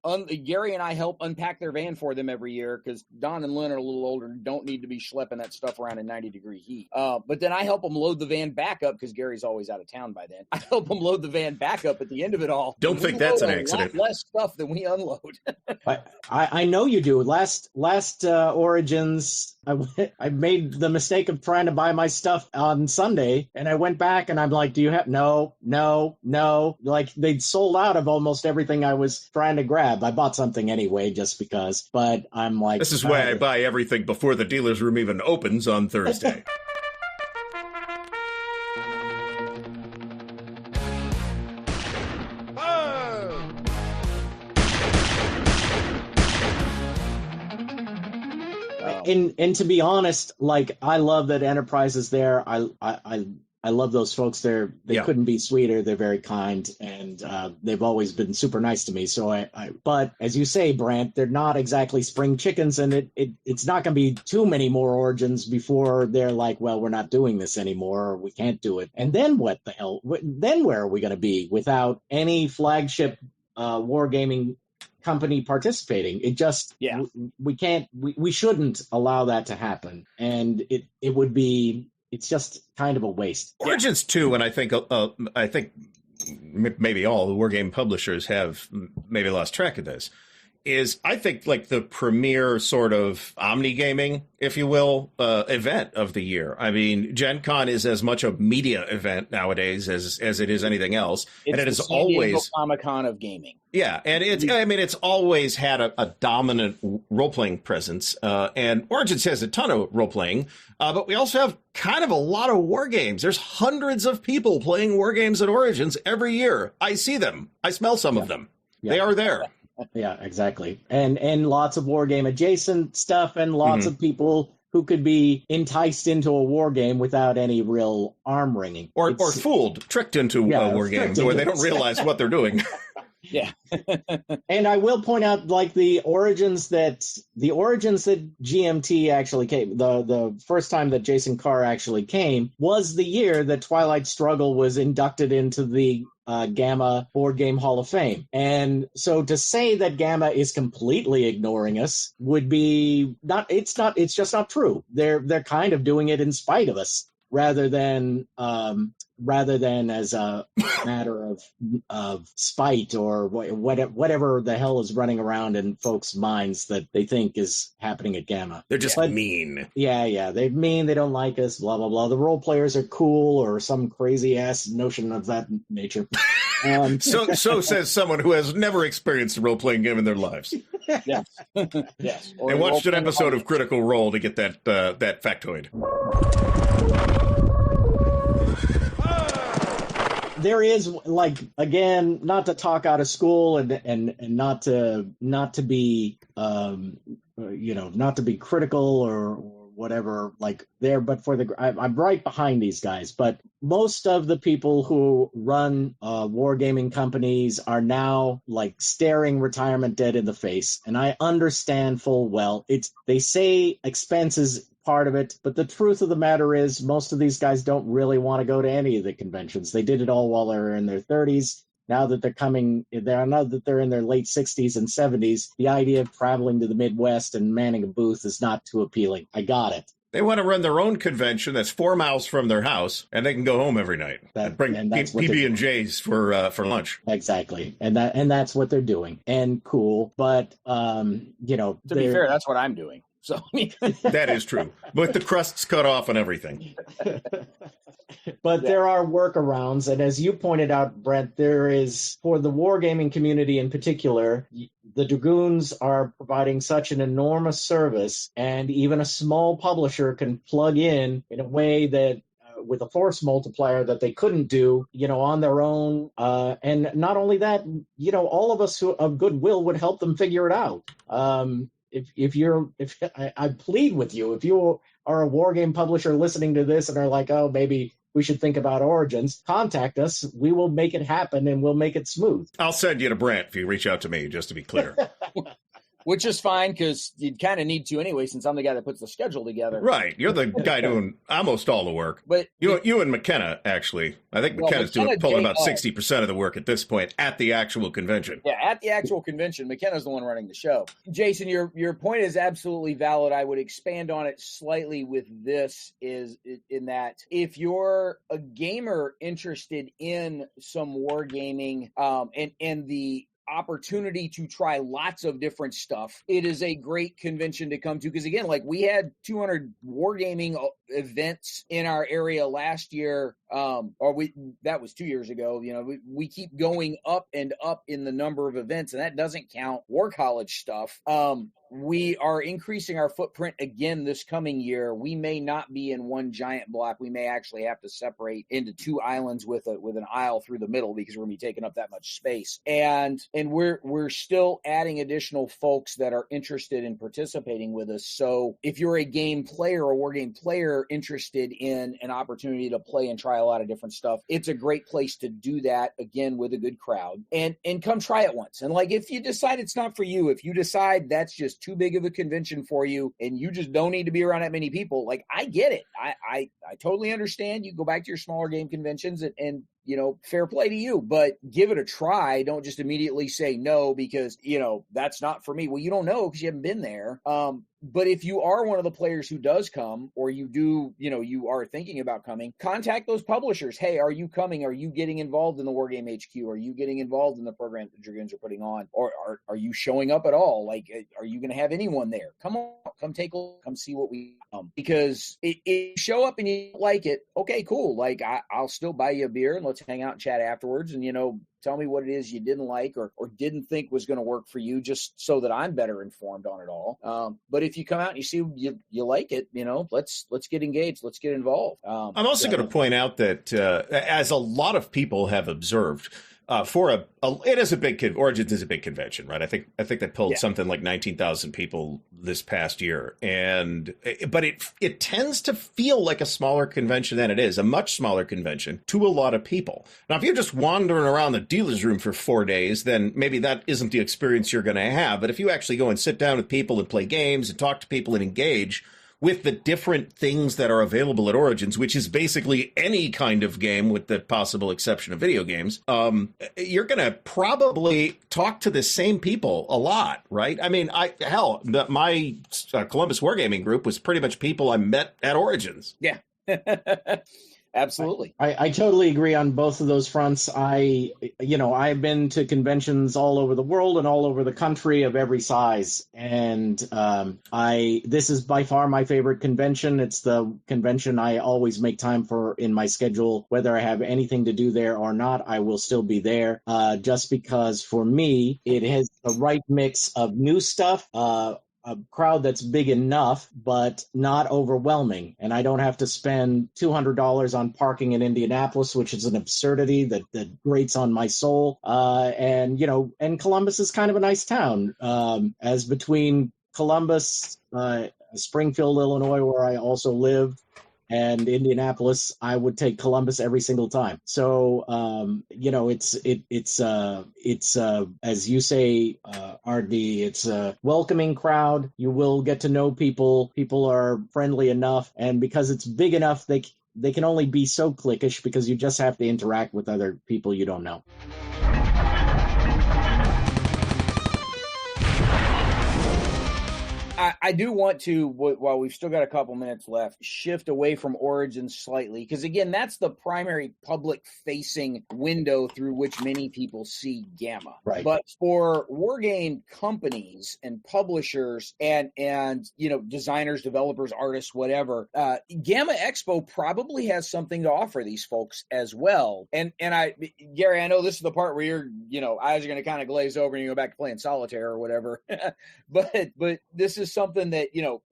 Gary and I help unpack their van for them every year because Don and Lynn are a little older and don't need to be schlepping that stuff around in 90-degree heat. But then I help them load the van back up because Gary's always out of town by then. I help them load the van back up at the end of it all. Don't think that's an accident. Less stuff than we unload. I know you do. Last Origins, I made the mistake of trying to buy my stuff on Sunday, and I went back and I'm like, do you have no. Like they'd sold out of almost everything I was trying to grab. I bought something anyway just because, but I'm like, this is why I buy everything before the dealer's room even opens on Thursday. And to be honest, like I love that Enterprise is there. I love those folks there. They couldn't be sweeter. They're very kind, and they've always been super nice to me. So but as you say, Brant, they're not exactly spring chickens, and it's not going to be too many more Origins before they're like, well, we're not doing this anymore, or we can't do it. And then what the hell? Then where are we going to be without any flagship wargaming company participating? It just we shouldn't allow that to happen, and it would be, it's just kind of a waste. Origins 2, and I think maybe all the wargame publishers have maybe lost track of this, is I think like the premier sort of omni-gaming, if you will, event of the year. I mean, Gen Con is as much a media event nowadays as it is anything else. It's and it the is San Diego always Comic-Con of gaming. Yeah, and it's always had a dominant role-playing presence. And Origins has a ton of role-playing, but we also have kind of a lot of war games. There's hundreds of people playing war games at Origins every year. I see them. I smell some of them. They are there. Yeah, exactly. And lots of war game adjacent stuff, and lots of people who could be enticed into a war game without any real arm wringing. Or tricked into a war game where they don't realize what they're doing. Yeah. And I will point out, like, the origins that GMT actually came, the first time that Jason Carr actually came was the year that Twilight Struggle was inducted into the GAMA Board Game Hall of Fame. And so to say that GAMA is completely ignoring us would be it's just not true. They're kind of doing it in spite of us, rather than as a matter of spite or whatever the hell is running around in folks' minds that they think is happening at GAMA. They're just mean. Yeah. They're mean. They don't like us, blah, blah, blah. The role players are cool, or some crazy ass notion of that nature. So says someone who has never experienced a role-playing game in their lives. Yes. Yes. They watched an episode of Critical Role to get that factoid. There is, like, again, not to talk out of school and not to be not to be critical or whatever, like, there, but I'm right behind these guys. But most of the people who run wargaming companies are now, like, staring retirement dead in the face, and I understand full well. They say expenses part of it, but the truth of the matter is most of these guys don't really want to go to any of the conventions. They did it all while they were in their 30s. Now that they're in their late 60s and 70s, the idea of traveling to the Midwest and manning a booth is not too appealing. I got it. They want to run their own convention that's 4 miles from their house, and they can go home every night and bring PB&Js for lunch. Exactly, and that's what they're doing. And cool, but to be fair, that's what I'm doing. So that is true, with the crusts cut off and everything. But there are workarounds, and as you pointed out, Brent, there is, for the wargaming community in particular, the Dragoons are providing such an enormous service, and even a small publisher can plug in a way that with a force multiplier that they couldn't do, on their own. And not only that, all of us of goodwill would help them figure it out. If I plead with you, if you are a wargame publisher listening to this and are like, oh, maybe we should think about Origins, contact us. We will make it happen, and we'll make it smooth. I'll send you to Brant if you reach out to me, just to be clear. Which is fine because you kind of need to anyway, since I'm the guy that puts the schedule together. Right. You're the guy doing almost all the work. But you and McKenna, actually. I think McKenna's pulling about 60% of the work at this point at the actual convention. Yeah, at the actual convention, McKenna's the one running the show. Jason, your point is absolutely valid. I would expand on it slightly with this is in that if you're a gamer interested in some wargaming and the opportunity to try lots of different stuff, it is a great convention to come to, because again, like we had 200 wargaming events in our area last year, that was 2 years ago. We keep going up and up in the number of events, and that doesn't count War College stuff. We are increasing our footprint again this coming year. We may not be in one giant block. We may actually have to separate into two islands with an aisle through the middle, because we're going to be taking up that much space. And we're still adding additional folks that are interested in participating with us. So if you're a game player or war game player interested in an opportunity to play and try a lot of different stuff, it's a great place to do that, again, with a good crowd, and come try it once. And like, if you decide it's not for you, if you decide that's just too big of a convention for you and you just don't need to be around that many people, like, I get it. I totally understand. You go back to your smaller game conventions and fair play to you, but give it a try. Don't just immediately say no because, that's not for me. Well, you don't know because you haven't been there. But if you are one of the players who does come, or you do, you are thinking about coming, contact those publishers. Hey, are you coming? Are you getting involved in the Wargame HQ? Are you getting involved in the program that Dragoons are putting on? Or are you showing up at all? Like, are you going to have anyone there? Come on, come take a look, come see what we because if you show up and you like it, okay, cool. Like, I'll still buy you a beer and let's hang out and chat afterwards, and tell me what it is you didn't like or didn't think was going to work for you, just so that I'm better informed on it all. But if you come out and you see you like it, let's get engaged, let's get involved. I'm also going to point out that as a lot of people have observed, it is a big Origins is a big convention, right? I think they pulled something like 19,000 people this past year, but it tends to feel like a smaller convention than it is, a much smaller convention to a lot of people. Now, if you're just wandering around the dealer's room for 4 days, then maybe that isn't the experience you're going to have. But if you actually go and sit down with people and play games and talk to people and engage with the different things that are available at Origins, which is basically any kind of game with the possible exception of video games, you're going to probably talk to the same people a lot, right? I mean, my Columbus Wargaming group was pretty much people I met at Origins. Yeah. Absolutely. I totally agree on both of those fronts. I've been to conventions all over the world and all over the country of every size. And this is by far my favorite convention. It's the convention I always make time for in my schedule. Whether I have anything to do there or not, I will still be there. Just because for me, it has the right mix of new stuff, a crowd that's big enough, but not overwhelming. And I don't have to spend $200 on parking in Indianapolis, which is an absurdity that grates on my soul. And Columbus is kind of a nice town, as between Columbus, Springfield, Illinois, where I also live, and Indianapolis, I would take Columbus every single time. So, it's as you say, RD, it's a welcoming crowd. You will get to know people. People are friendly enough. And because it's big enough, they can only be so cliquish because you just have to interact with other people you don't know. I do want to, while we've still got a couple minutes left, shift away from Origins slightly, because again, that's the primary public-facing window through which many people see GAMA. Right. But for wargame companies and publishers and designers, developers, artists, whatever, GAMA Expo probably has something to offer these folks as well. And Gary, I know this is the part where your eyes are going to kind of glaze over and you go back to playing solitaire or whatever. but this is something that,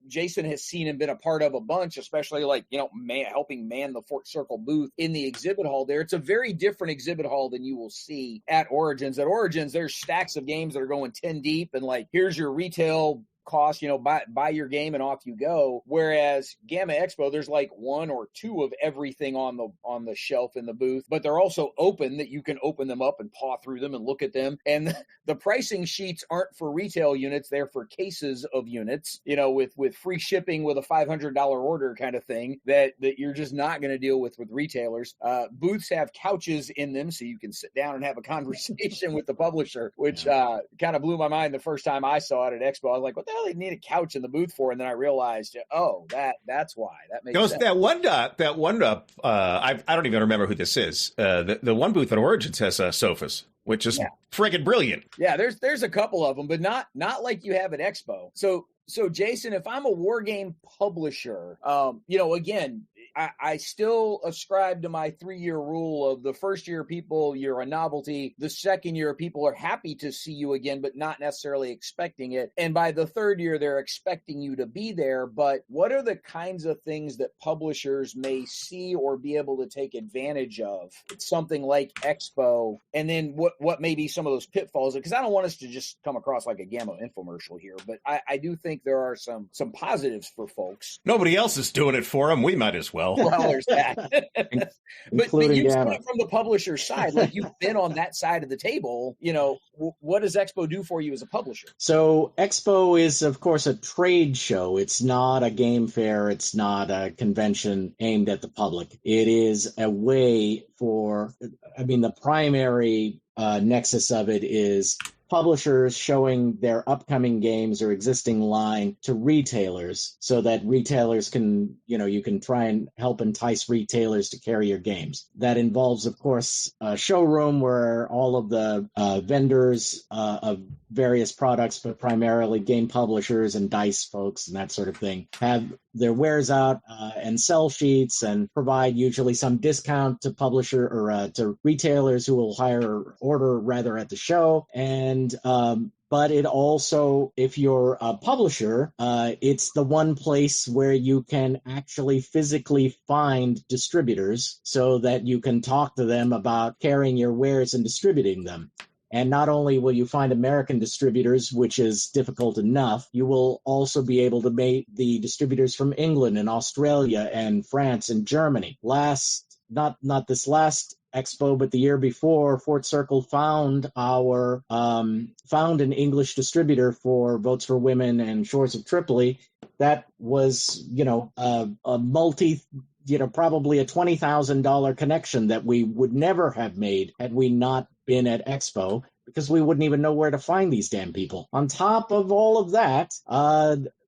Jason has seen and been a part of a bunch, especially helping man the Fort Circle booth in the exhibit hall there. It's a very different exhibit hall than you will see at Origins. At Origins, there's stacks of games that are going 10 deep and here's your retail cost, buy your game and off you go. Whereas Gamma Expo, there's like one or two of everything on the shelf in the booth, but they're also open that you can open them up and paw through them and look at them. And the pricing sheets aren't for retail units; they're for cases of units, with free shipping with a $500 order kind of thing that you're just not going to deal with retailers. Booths have couches in them, so you can sit down and have a conversation with the publisher, which kind of blew my mind the first time I saw it at Expo. I was like, what the hell do they need a couch in the booth for? And then I realized, that's why. That makes sense. That one I don't even remember who this is. The one booth at Origins has sofas, which is friggin' brilliant. Yeah, there's a couple of them, but not like you have at Expo. So Jason, if I'm a war game publisher, again, I still ascribe to my 3-year rule of the first year people, you're a novelty. The second year people are happy to see you again, but not necessarily expecting it. And by the third year, they're expecting you to be there. But what are the kinds of things that publishers may see or be able to take advantage of? It's something like Expo. And then what may be some of those pitfalls? Because I don't want us to just come across like a Gamma infomercial here, but I do think there are some positives for folks. Nobody else is doing it for them. We might as well. Well, there's that. but you see it from the publisher's side, like you've been on that side of the table. What does Expo do for you as a publisher? So Expo is, of course, a trade show. It's not a game fair. It's not a convention aimed at the public. It is a way the primary nexus of it is publishers showing their upcoming games or existing line to retailers so that retailers can, you can try and help entice retailers to carry your games. That involves, of course, a showroom where all of the vendors of various products, but primarily game publishers and dice folks and that sort of thing, have their wares out and sell sheets and provide usually some discount to publisher or to retailers who will order rather at the show. And but it also, if you're a publisher, it's the one place where you can actually physically find distributors so that you can talk to them about carrying your wares and distributing them. And not only will you find American distributors, which is difficult enough, you will also be able to make the distributors from England and Australia and France and Germany. Not this last Expo, but the year before, Fort Circle found an English distributor for Votes for Women and Shores of Tripoli. That was, a multi, probably a $20,000 connection that we would never have made had we not been at Expo, because we wouldn't even know where to find these damn people. On top of all of that,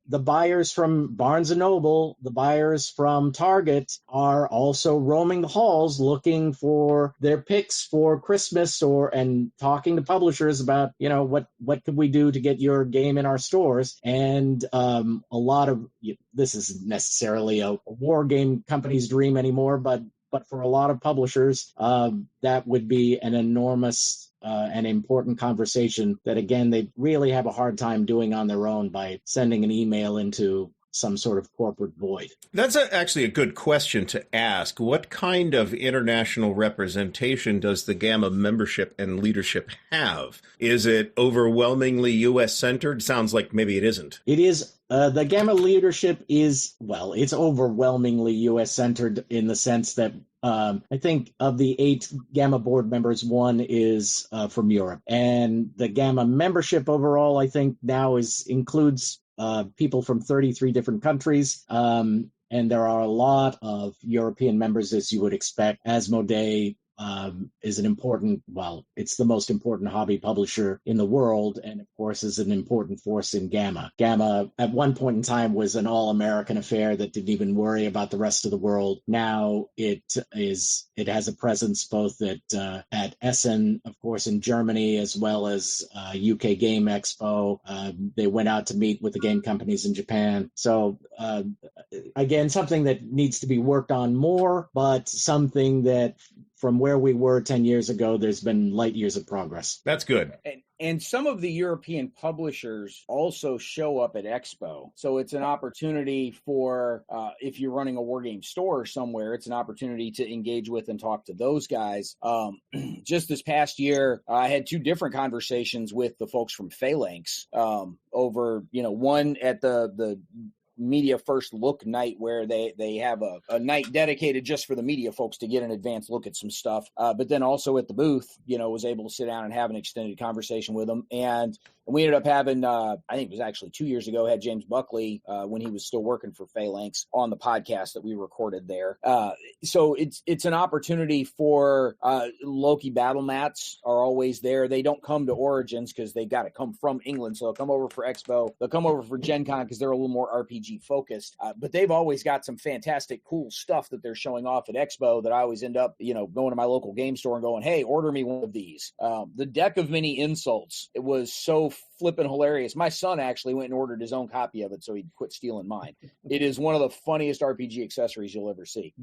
the buyers from Barnes & Noble, the buyers from Target are also roaming the halls looking for their picks for Christmas and talking to publishers about, what could we do to get your game in our stores. And a lot of this isn't necessarily a war game company's dream anymore, but for a lot of publishers, that would be an enormous and important conversation that, again, they really have a hard time doing on their own by sending an email into some sort of corporate void. That's actually a good question to ask. What kind of international representation does the GAMA membership and leadership have? Is it overwhelmingly U.S.-centered? Sounds like maybe it isn't. It is. The GAMA leadership is, it's overwhelmingly U.S.-centered in the sense that I think of the 8 GAMA board members, 1 is from Europe. And the GAMA membership overall, I think now includes people from 33 different countries. And there are a lot of European members, as you would expect. Asmodee is an important, it's the most important hobby publisher in the world, and of course is an important force in GAMA. GAMA at one point in time was an all-American affair that didn't even worry about the rest of the world. Now it has a presence both at Essen, of course, in Germany, as well as UK Game Expo. They went out to meet with the game companies in Japan. So again, something that needs to be worked on more, but something that from where we were 10 years ago, there's been light years of progress. That's good. And some of the European publishers also show up at Expo. So it's an opportunity for, if you're running a Wargame store somewhere, it's an opportunity to engage with and talk to those guys. Just this past year, I had 2 different conversations with the folks from Phalanx over, one at the media first look night where they have a night dedicated just for the media folks to get an advanced look at some stuff. But then also at the booth, was able to sit down and have an extended conversation with them. And we ended up having, I think it was actually 2 years ago, had James Buckley, when he was still working for Phalanx, on the podcast that we recorded there. So it's an opportunity for Loki battle mats are always there. They don't come to Origins because they've got to come from England. So they'll come over for Expo. They'll come over for Gen Con because they're a little more RPG focused. But they've always got some fantastic, cool stuff that they're showing off at Expo that I always end up, going to my local game store and going, hey, order me one of these. The deck of many insults, it was so flippin' hilarious. My son actually went and ordered his own copy of it so he'd quit stealing mine. It is one of the funniest RPG accessories you'll ever see.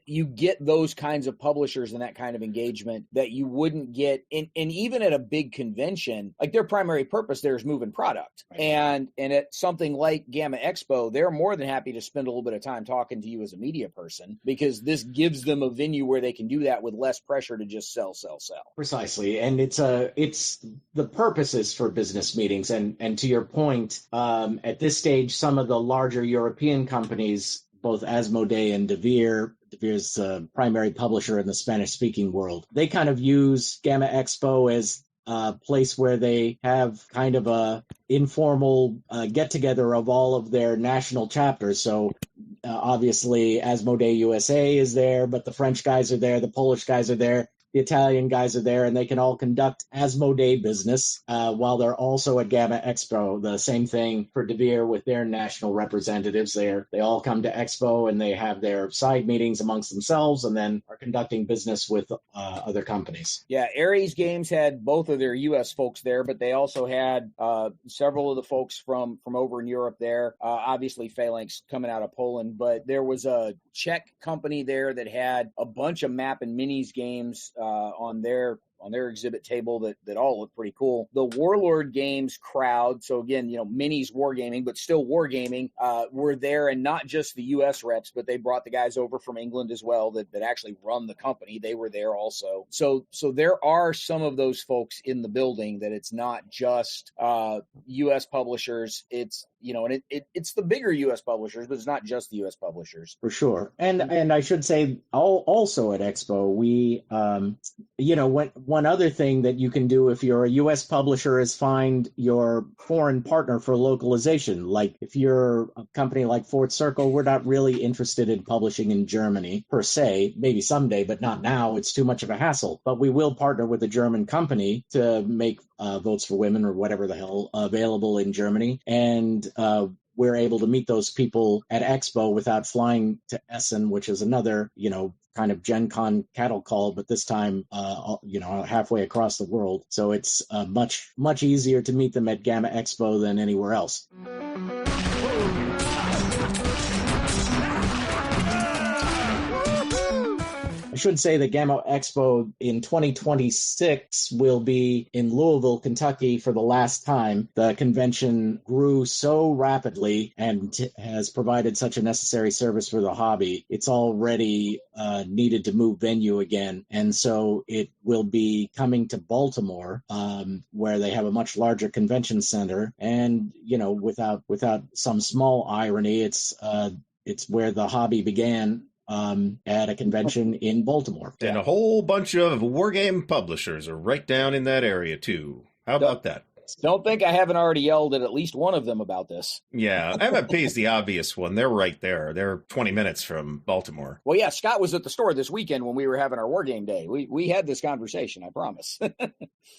You get those kinds of publishers and that kind of engagement that you wouldn't get and even at a big convention, like their primary purpose there is moving product. And at something like GAMA Expo, they're more than happy to spend a little bit of time talking to you as a media person because this gives them a venue where they can do that with less pressure to just sell. Precisely. And it's the purpose is for business meetings. And to your point, at this stage, some of the larger European companies, both Asmodee and DeVere's primary publisher in the Spanish-speaking world, they kind of use GAMA Expo as a place where they have kind of a informal get-together of all of their national chapters. So obviously Asmodee USA is there, but the French guys are there, the Polish guys are there, the Italian guys are there, and they can all conduct Asmodee business while they're also at GAMA Expo. The same thing for DeVere with their national representatives there. They all come to Expo and they have their side meetings amongst themselves and then are conducting business with other companies. Yeah, Ares Games had both of their U.S. folks there, but they also had several of the folks from over in Europe there. Obviously, Phalanx coming out of Poland, but there was a Czech company there that had a bunch of map and minis games on their exhibit table that all look pretty cool. The Warlord Games crowd, so again, minis wargaming, but still wargaming, were there, and not just the U.S. reps, but they brought the guys over from England as well that actually run the company. They were there also. So there are some of those folks in the building that it's not just U.S. publishers. It's and it's the bigger U.S. publishers, but it's not just the U.S. publishers. For sure. And I should say also at Expo, we, one other thing that you can do if you're a U.S. publisher is find your foreign partner for localization. Like if you're a company like Fort Circle, we're not really interested in publishing in Germany per se, maybe someday, but not now. It's too much of a hassle. But we will partner with a German company to make Votes for Women or whatever the hell available in Germany. And we're able to meet those people at Expo without flying to Essen, which is another, kind of Gen Con cattle call, but this time, halfway across the world. So it's much, much easier to meet them at GAMA Expo than anywhere else. I should say that GAMA Expo in 2026 will be in Louisville, Kentucky for the last time. The convention grew so rapidly and has provided such a necessary service for the hobby. It's already needed to move venue again. And so it will be coming to Baltimore, where they have a much larger convention center. And, without some small irony, it's where the hobby began. At a convention in Baltimore. And a whole bunch of wargame publishers are right down in that area, too. How about that? Don't think I haven't already yelled at least one of them about this. Yeah, MFP is the obvious one. They're right there. They're 20 minutes from Baltimore. Well, yeah, Scott was at the store this weekend when we were having our Wargame Day. We had this conversation, I promise.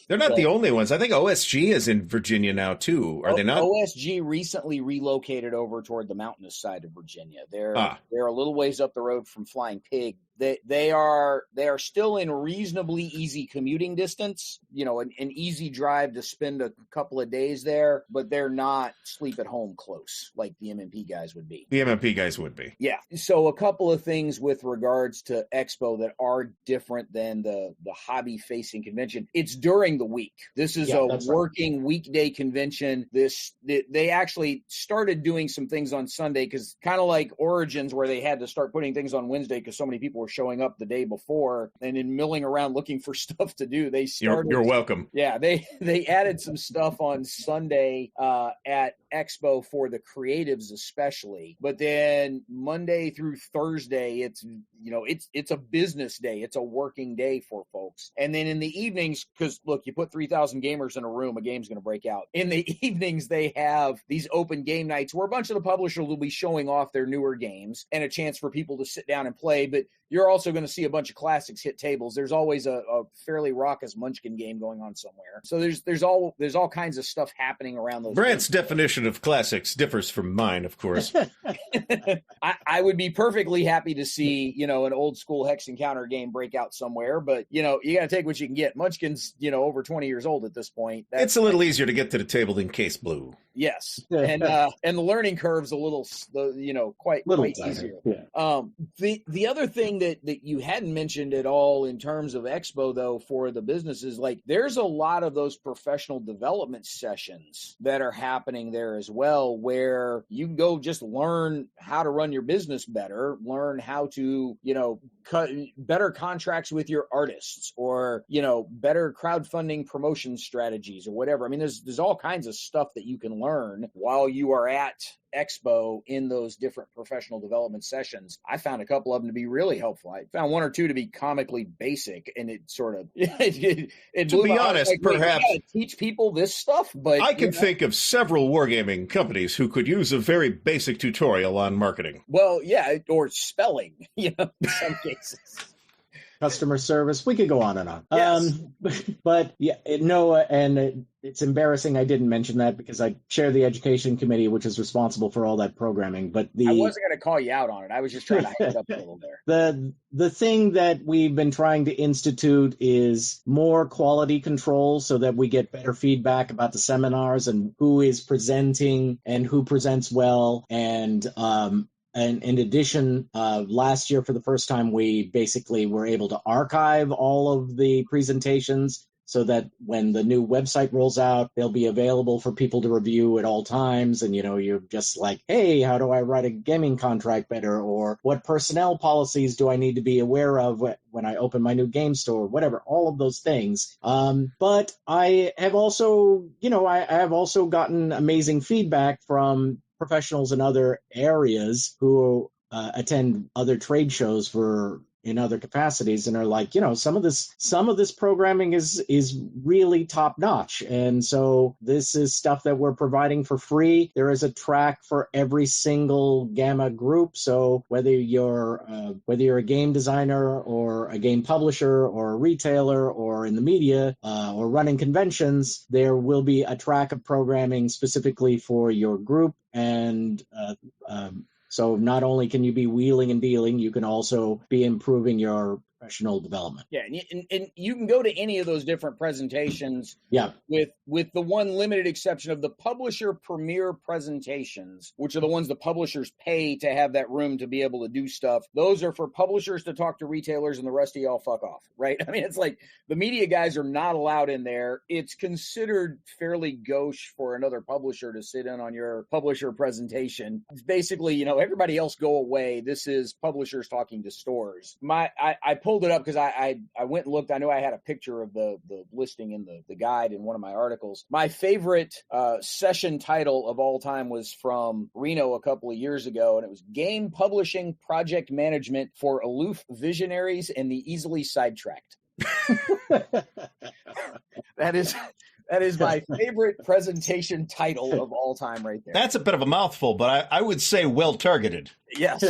They're not the only ones. I think OSG is in Virginia now, too. Are they not? OSG recently relocated over toward the mountainous side of Virginia. They're a little ways up the road from Flying Pig. They are still in reasonably easy commuting distance, an easy drive to spend a couple of days there, but they're not sleep at home close like the MMP guys would be. The MMP guys would be. Yeah. So a couple of things with regards to Expo that are different than the hobby facing convention. It's during the week. This is a working weekday convention. They actually started doing some things on Sunday, because kind of like Origins, where they had to start putting things on Wednesday because so many people were showing up the day before and then milling around looking for stuff to do. They started. You're welcome. Yeah, they added some stuff on Sunday at Expo for the creatives especially, but then Monday through Thursday it's a business day. It's a working day for folks. And then in the evenings, because look, you put 3,000 gamers in a room, a game's going to break out. In the evenings, they have these open game nights where a bunch of the publishers will be showing off their newer games and a chance for people to sit down and play. But you're also going to see a bunch of classics hit tables. There's always a fairly raucous Munchkin game going on somewhere. So there's all kinds of stuff happening around those. Brant's definition of classics differs from mine, of course. I would be perfectly happy to see, an old school Hex Encounter game break out somewhere, but you got to take what you can get. Munchkin's, over 20 years old at this point. It's a little easier to get to the table than Case Blue. Yes. And the learning curve's a little, quite easier. Yeah. The other thing that you hadn't mentioned at all in terms of Expo, though, for the businesses, like there's a lot of those professional development sessions that are happening there as well, where you can go just learn how to run your business better, learn how to, cut better contracts with your artists, or, better crowdfunding promotion strategies or whatever. I mean, there's all kinds of stuff that you can learn while you are at Expo in those different professional development sessions. I found a couple of them to be really helpful. I found one or two to be comically basic, and it sort of it to be honest, like, perhaps teach people this stuff. But I can think of several wargaming companies who could use a very basic tutorial on marketing. Well, yeah, or spelling, in some cases. Customer service. We could go on and on. Yes. But yeah, it's embarrassing I didn't mention that, because I chair the education committee, which is responsible for all that programming. But I wasn't going to call you out on it. I was just trying to hype it up a little there. The thing that we've been trying to institute is more quality control, so that we get better feedback about the seminars and who is presenting and who presents well. And in addition, last year, for the first time, we basically were able to archive all of the presentations, so that when the new website rolls out, they'll be available for people to review at all times. And, you're just like, hey, how do I write a gaming contract better? Or what personnel policies do I need to be aware of when I open my new game store? Whatever, all of those things. But I have also, I have also gotten amazing feedback from professionals in other areas who attend other trade shows in other capacities, and are like, some of this programming is really top notch. And so this is stuff that we're providing for free. There is a track for every single GAMA group. So whether you're a game designer or a game publisher or a retailer or in the media or running conventions, there will be a track of programming specifically for your group. And so not only can you be wheeling and dealing, you can also be improving your professional development. Yeah, and you can go to any of those different presentations. Yeah. With the one limited exception of the publisher premier presentations, which are the ones the publishers pay to have that room to be able to do stuff. Those are for publishers to talk to retailers, and the rest of y'all fuck off, right? I mean, it's like the media guys are not allowed in there. It's considered fairly gauche for another publisher to sit in on your publisher presentation. It's basically, everybody else go away. This is publishers talking to stores. I pulled it up because I went and looked. I know I had a picture of the listing in the guide in one of my articles. My favorite session title of all time was from Reno a couple of years ago, and it was Game Publishing Project Management for Aloof Visionaries and the Easily Sidetracked. That is my favorite presentation title of all time right there. That's a bit of a mouthful, but I would say well targeted. Yes.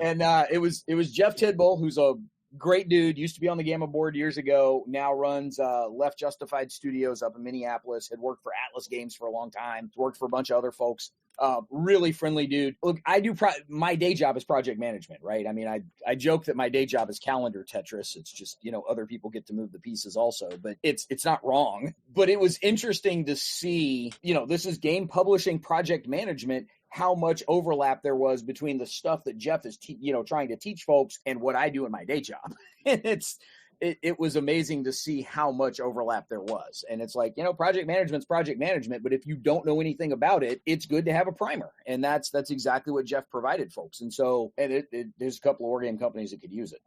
And it was Jeff Tidball, who's a great dude, used to be on the GAMA board years ago, now runs Left Justified Studios up in Minneapolis, had worked for Atlas Games for a long time, worked for a bunch of other folks. Really friendly dude. Look, I do my day job is project management, right? I mean, I joke that my day job is calendar Tetris. It's just, other people get to move the pieces also, but it's not wrong. But it was interesting to see, this is game publishing project management, how much overlap there was between the stuff that Jeff is, trying to teach folks and what I do in my day job. And it was amazing to see how much overlap there was. And it's like, project management's project management, but if you don't know anything about it, it's good to have a primer. And that's exactly what Jeff provided folks. And so, there's a couple of war game companies that could use it.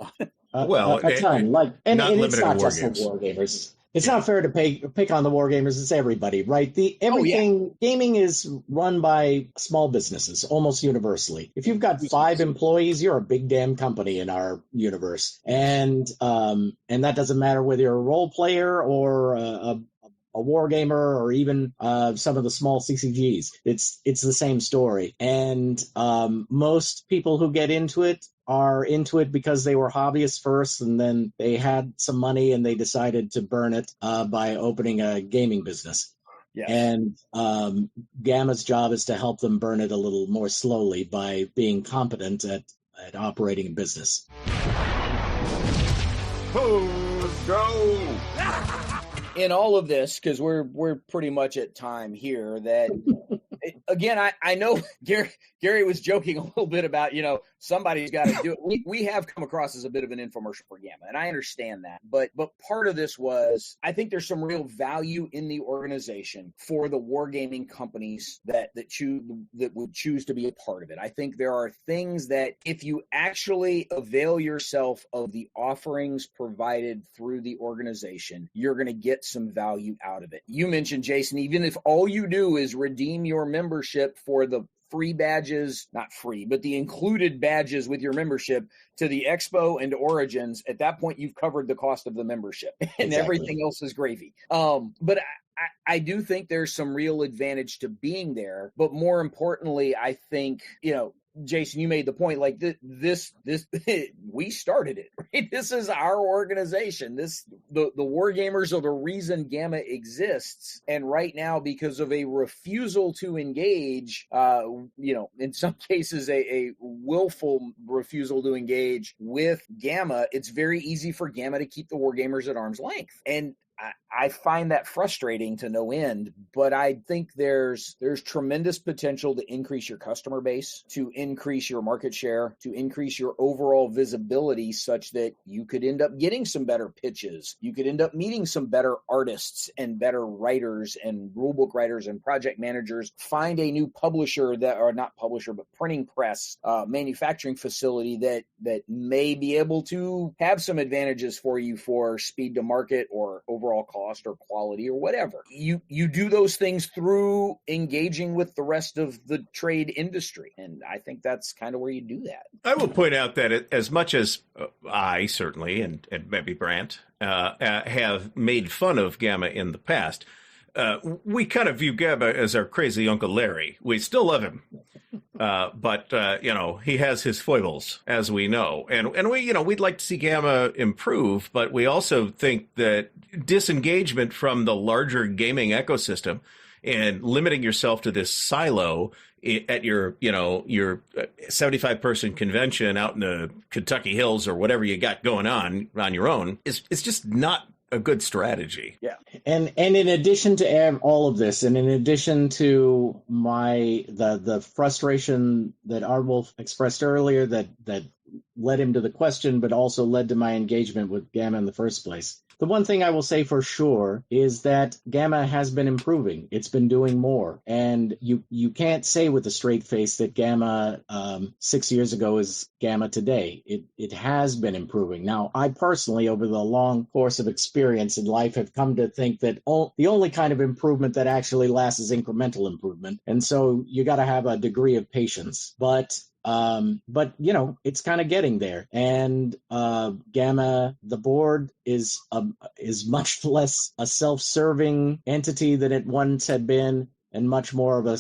A ton. And it's not just for war gamers. It's not fair to pick on the war gamers. It's everybody, right? Gaming is run by small businesses almost universally. If you've got 5 employees, you're a big damn company in our universe, and that doesn't matter whether you're a role player or a war gamer or even some of the small CCGs. It's the same story, and most people who get into it are into it because they were hobbyists first, and then they had some money and they decided to burn it by opening a gaming business. Yes. And GAMA's job is to help them burn it a little more slowly by being competent at operating a business. Go! In all of this, because we're pretty much at time here, that again, I know Gary was joking a little bit about, somebody's got to do it. We have come across as a bit of an infomercial for GAMA, and I understand that. But part of this was, I think there's some real value in the organization for the wargaming companies that would choose to be a part of it. I think there are things that if you actually avail yourself of the offerings provided through the organization, you're going to get some value out of it. You mentioned, Jason, even if all you do is redeem your membership for the free badges, not free, but the included badges with your membership to the Expo and Origins, at that point, you've covered the cost of the membership and everything else is gravy. But I do think there's some real advantage to being there. But more importantly, I think, Jason, you made the point, like this we started it, right? This is our organization. The war gamers are the reason GAMA exists. And right now, because of a refusal to engage, in some cases, a willful refusal to engage with GAMA, it's very easy for GAMA to keep the war gamers at arm's length. And I find that frustrating to no end, but I think there's tremendous potential to increase your customer base, to increase your market share, to increase your overall visibility such that you could end up getting some better pitches. You could end up meeting some better artists and better writers and rulebook writers and project managers. Find a new publisher printing press, manufacturing facility that may be able to have some advantages for you for speed to market or overall cost or quality or whatever. You do those things through engaging with the rest of the trade industry. And I think that's kind of where you do that. I will point out that as much as I certainly, and maybe Brant, have made fun of GAMA in the past, we kind of view GAMA as our crazy Uncle Larry. We still love him. But he has his foibles, as we know. And we'd like to see GAMA improve, but we also think that disengagement from the larger gaming ecosystem and limiting yourself to this silo at your 75-person convention out in the Kentucky hills or whatever you got going on your own is just not a good strategy. Yeah. And in addition to all of this, and in addition to the frustration that Artwolf expressed earlier that led him to the question, but also led to my engagement with GAMA in the first place. The one thing I will say for sure is that GAMA has been improving. It's been doing more. And you can't say with a straight face that GAMA 6 years ago is GAMA today. It has been improving. Now, I personally, over the long course of experience in life, have come to think that the only kind of improvement that actually lasts is incremental improvement. And so you got to have a degree of patience. But it's kind of getting there. And GAMA, the board, is much less a self-serving entity than it once had been, and much more of a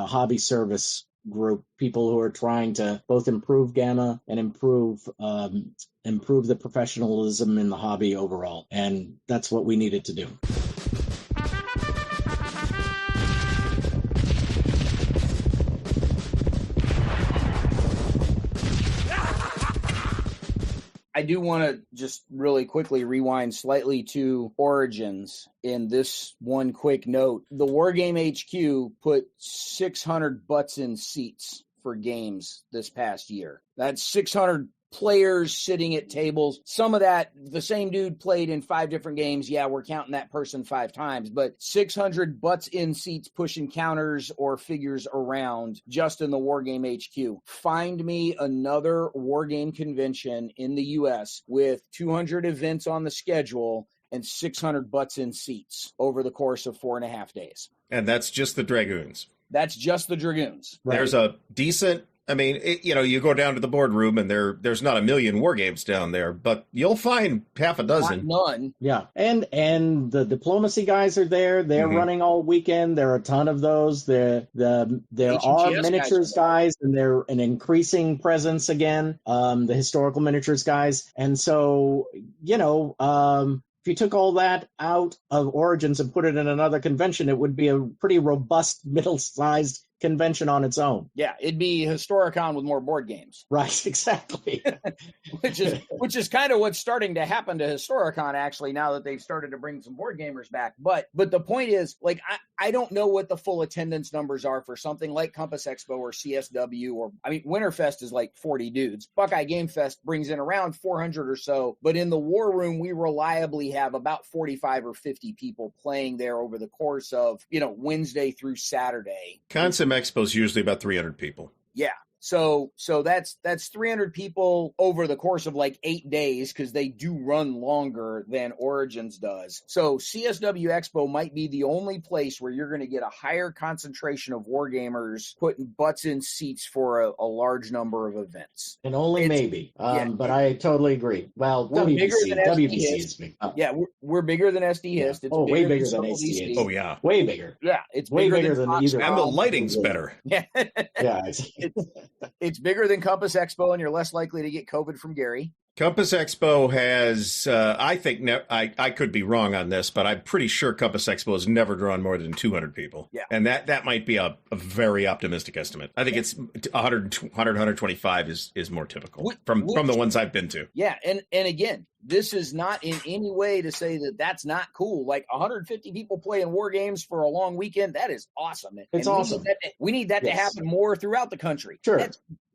hobby service group, people who are trying to both improve GAMA and improve the professionalism in the hobby overall. And that's what we needed to do. I do want to just really quickly rewind slightly to Origins in this one quick note. The Wargame HQ put 600 butts in seats for games this past year. That's 600 players sitting at tables. Some of that, the same dude played in 5 different games. Yeah, we're counting that person 5 times, but 600 butts in seats pushing counters or figures around just in the Wargame HQ. Find me another Wargame convention in the U.S. with 200 events on the schedule and 600 butts in seats over the course of 4.5 days. And that's just the Dragoons. That's just the Dragoons. Right. There's a decent, I mean, you go down to the boardroom and there's not a million war games down there, but you'll find half a dozen. None. Yeah. And the diplomacy guys are there. They're running all weekend. There are a ton of those. There are miniatures guys, and they're an increasing presence again. The historical miniatures guys. And so, if you took all that out of Origins and put it in another convention, it would be a pretty robust, middle-sized convention on its own. Yeah, it'd be Historicon with more board games. Right, exactly. which is kind of what's starting to happen to Historicon, actually, now that they've started to bring some board gamers back. But the point is, like, I don't know what the full attendance numbers are for something like Compass Expo or CSW, or, I mean, Winterfest is like 40 dudes. Buckeye Game Fest brings in around 400 or so, but in the War Room, we reliably have about 45 or 50 people playing there over the course of, Wednesday through Saturday. Concept Expo is usually about 300 people. Yeah. So that's 300 people over the course of like 8 days, because they do run longer than Origins does. So CSW Expo might be the only place where you're going to get a higher concentration of wargamers putting butts in seats for a large number of events. And maybe. But I totally agree. Well, WBC is big. Yeah, we're bigger than SD Hist. It's way bigger than SD Hist. Oh, yeah. Way bigger. Yeah, it's way bigger than either. And the lighting's better. Yeah. Yeah. It's bigger than Compass Expo, and you're less likely to get COVID from Gary. Compass Expo has, I think, I could be wrong on this, but I'm pretty sure Compass Expo has never drawn more than 200 people. Yeah. And that might be a very optimistic estimate. I think it's 100, 125 is more typical from the ones I've been to. Yeah, and again, this is not in any way to say that that's not cool. Like 150 people playing war games for a long weekend, that is awesome. It's awesome. We need that to happen more throughout the country. Sure.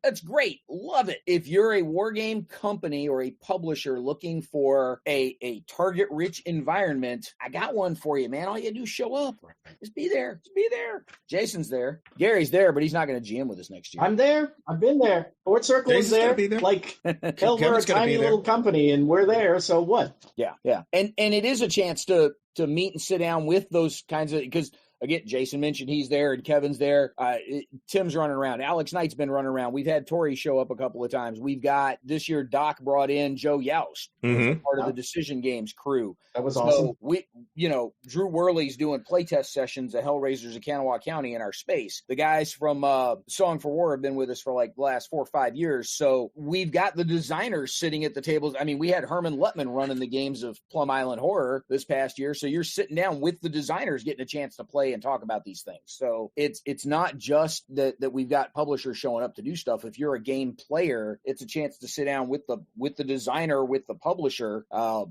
That's great. Love it. If you're a war game company or a publisher looking for a target-rich environment, I got one for you, man. All you do is show up. Just be there. Jason's there. Gary's there, but he's not going to GM with us next year. I'm there. I've been there. Board Circle is there. Like, hell, we're a tiny little company, and we're there, so what? Yeah. And it is a chance to meet and sit down with those kinds of, because again, Jason mentioned he's there and Kevin's there. Tim's running around. Alex Knight's been running around. We've had Tori show up a couple of times. We've got this year, Doc brought in Joe Youst, part of the Decision Games crew. That was awesome. So Drew Worley's doing playtest sessions at Hellraisers of Kanawha County in our space. The guys from Song for War have been with us for like the last 4 or 5 years. So we've got the designers sitting at the tables. I mean, we had Herman Lutman running the games of Plum Island Horror this past year. So you're sitting down with the designers getting a chance to play and talk about these things. So it's not just that we've got publishers showing up to do stuff. If you're a game player, it's a chance to sit down with the designer, with the publisher.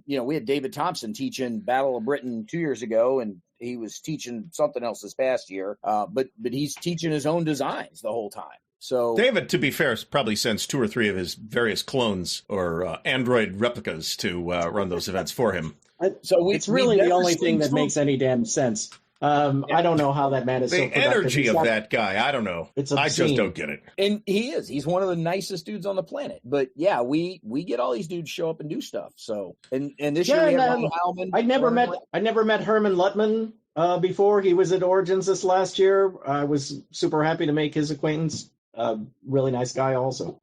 We had David Thompson teaching Battle of Britain 2 years ago, and he was teaching something else this past year. But he's teaching his own designs the whole time. So David, to be fair, probably sends 2 or 3 of his various clones or Android replicas to run those events for him. So it's really the only thing that makes any damn sense. I don't know how that man is the so productive. energy of that guy, I don't know. I just don't get it. And he's one of the nicest dudes on the planet. But yeah, we get all these dudes show up and do stuff. So and this year we have Ron Heilman. I never met Herman Lutman before. He was at Origins this last year. I was super happy to make his acquaintance. Really nice guy also.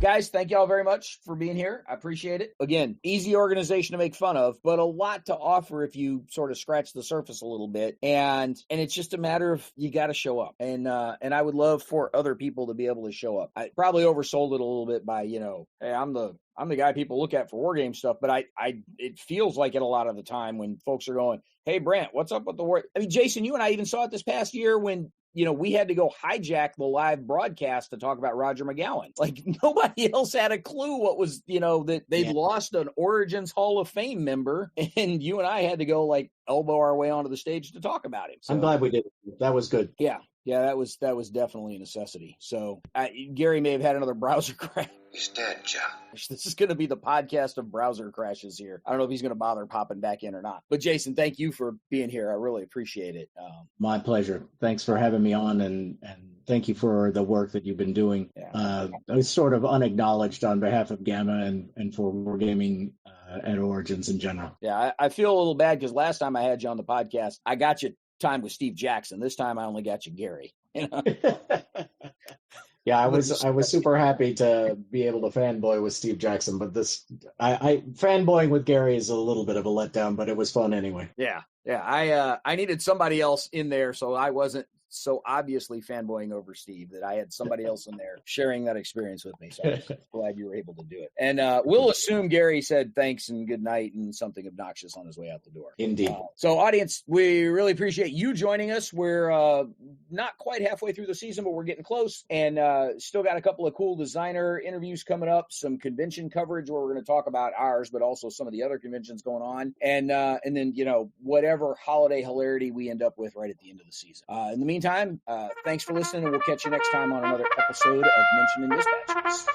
Guys, thank y'all very much for being here. I appreciate it. Again, easy organization to make fun of, but a lot to offer if you sort of scratch the surface a little bit. And it's just a matter of you got to show up. And I would love for other people to be able to show up. I probably oversold it a little bit by, hey, I'm the guy people look at for war game stuff, but it feels like it a lot of the time when folks are going, hey, Brant, what's up with the war? I mean, Jason, you and I even saw it this past year when we had to go hijack the live broadcast to talk about Roger McGowan. Like nobody else had a clue what was, that they'd lost an Origins Hall of Fame member, and you and I had to go like elbow our way onto the stage to talk about him. So, I'm glad we did. That was good. Yeah. Yeah, that was definitely a necessity. So Gary may have had another browser crash. He's dead, Jim. This is going to be the podcast of browser crashes here. I don't know if he's going to bother popping back in or not. But Jason, thank you for being here. I really appreciate it. My pleasure. Thanks for having me on, and thank you for the work that you've been doing. Yeah. It's sort of unacknowledged on behalf of GAMA and for Wargaming at Origins in general. Yeah, I feel a little bad because last time I had you on the podcast, I got you time with Steve Jackson. This time I only got you Gary. You know? Yeah, I was super happy to be able to fanboy with Steve Jackson, but I fanboying with Gary is a little bit of a letdown, but it was fun anyway. Yeah. I needed somebody else in there, so I wasn't so obviously fanboying over Steve, that I had somebody else in there sharing that experience with me. So I'm glad you were able to do it. And we'll assume Gary said thanks and good night and something obnoxious on his way out the door. Indeed. So audience, we really appreciate you joining us. We're not quite halfway through the season, but we're getting close, and still got a couple of cool designer interviews coming up, some convention coverage where we're going to talk about ours, but also some of the other conventions going on. And then, whatever holiday hilarity we end up with right at the end of the season. In the meantime, thanks for listening, and we'll catch you next time on another episode of Mention in Dispatches.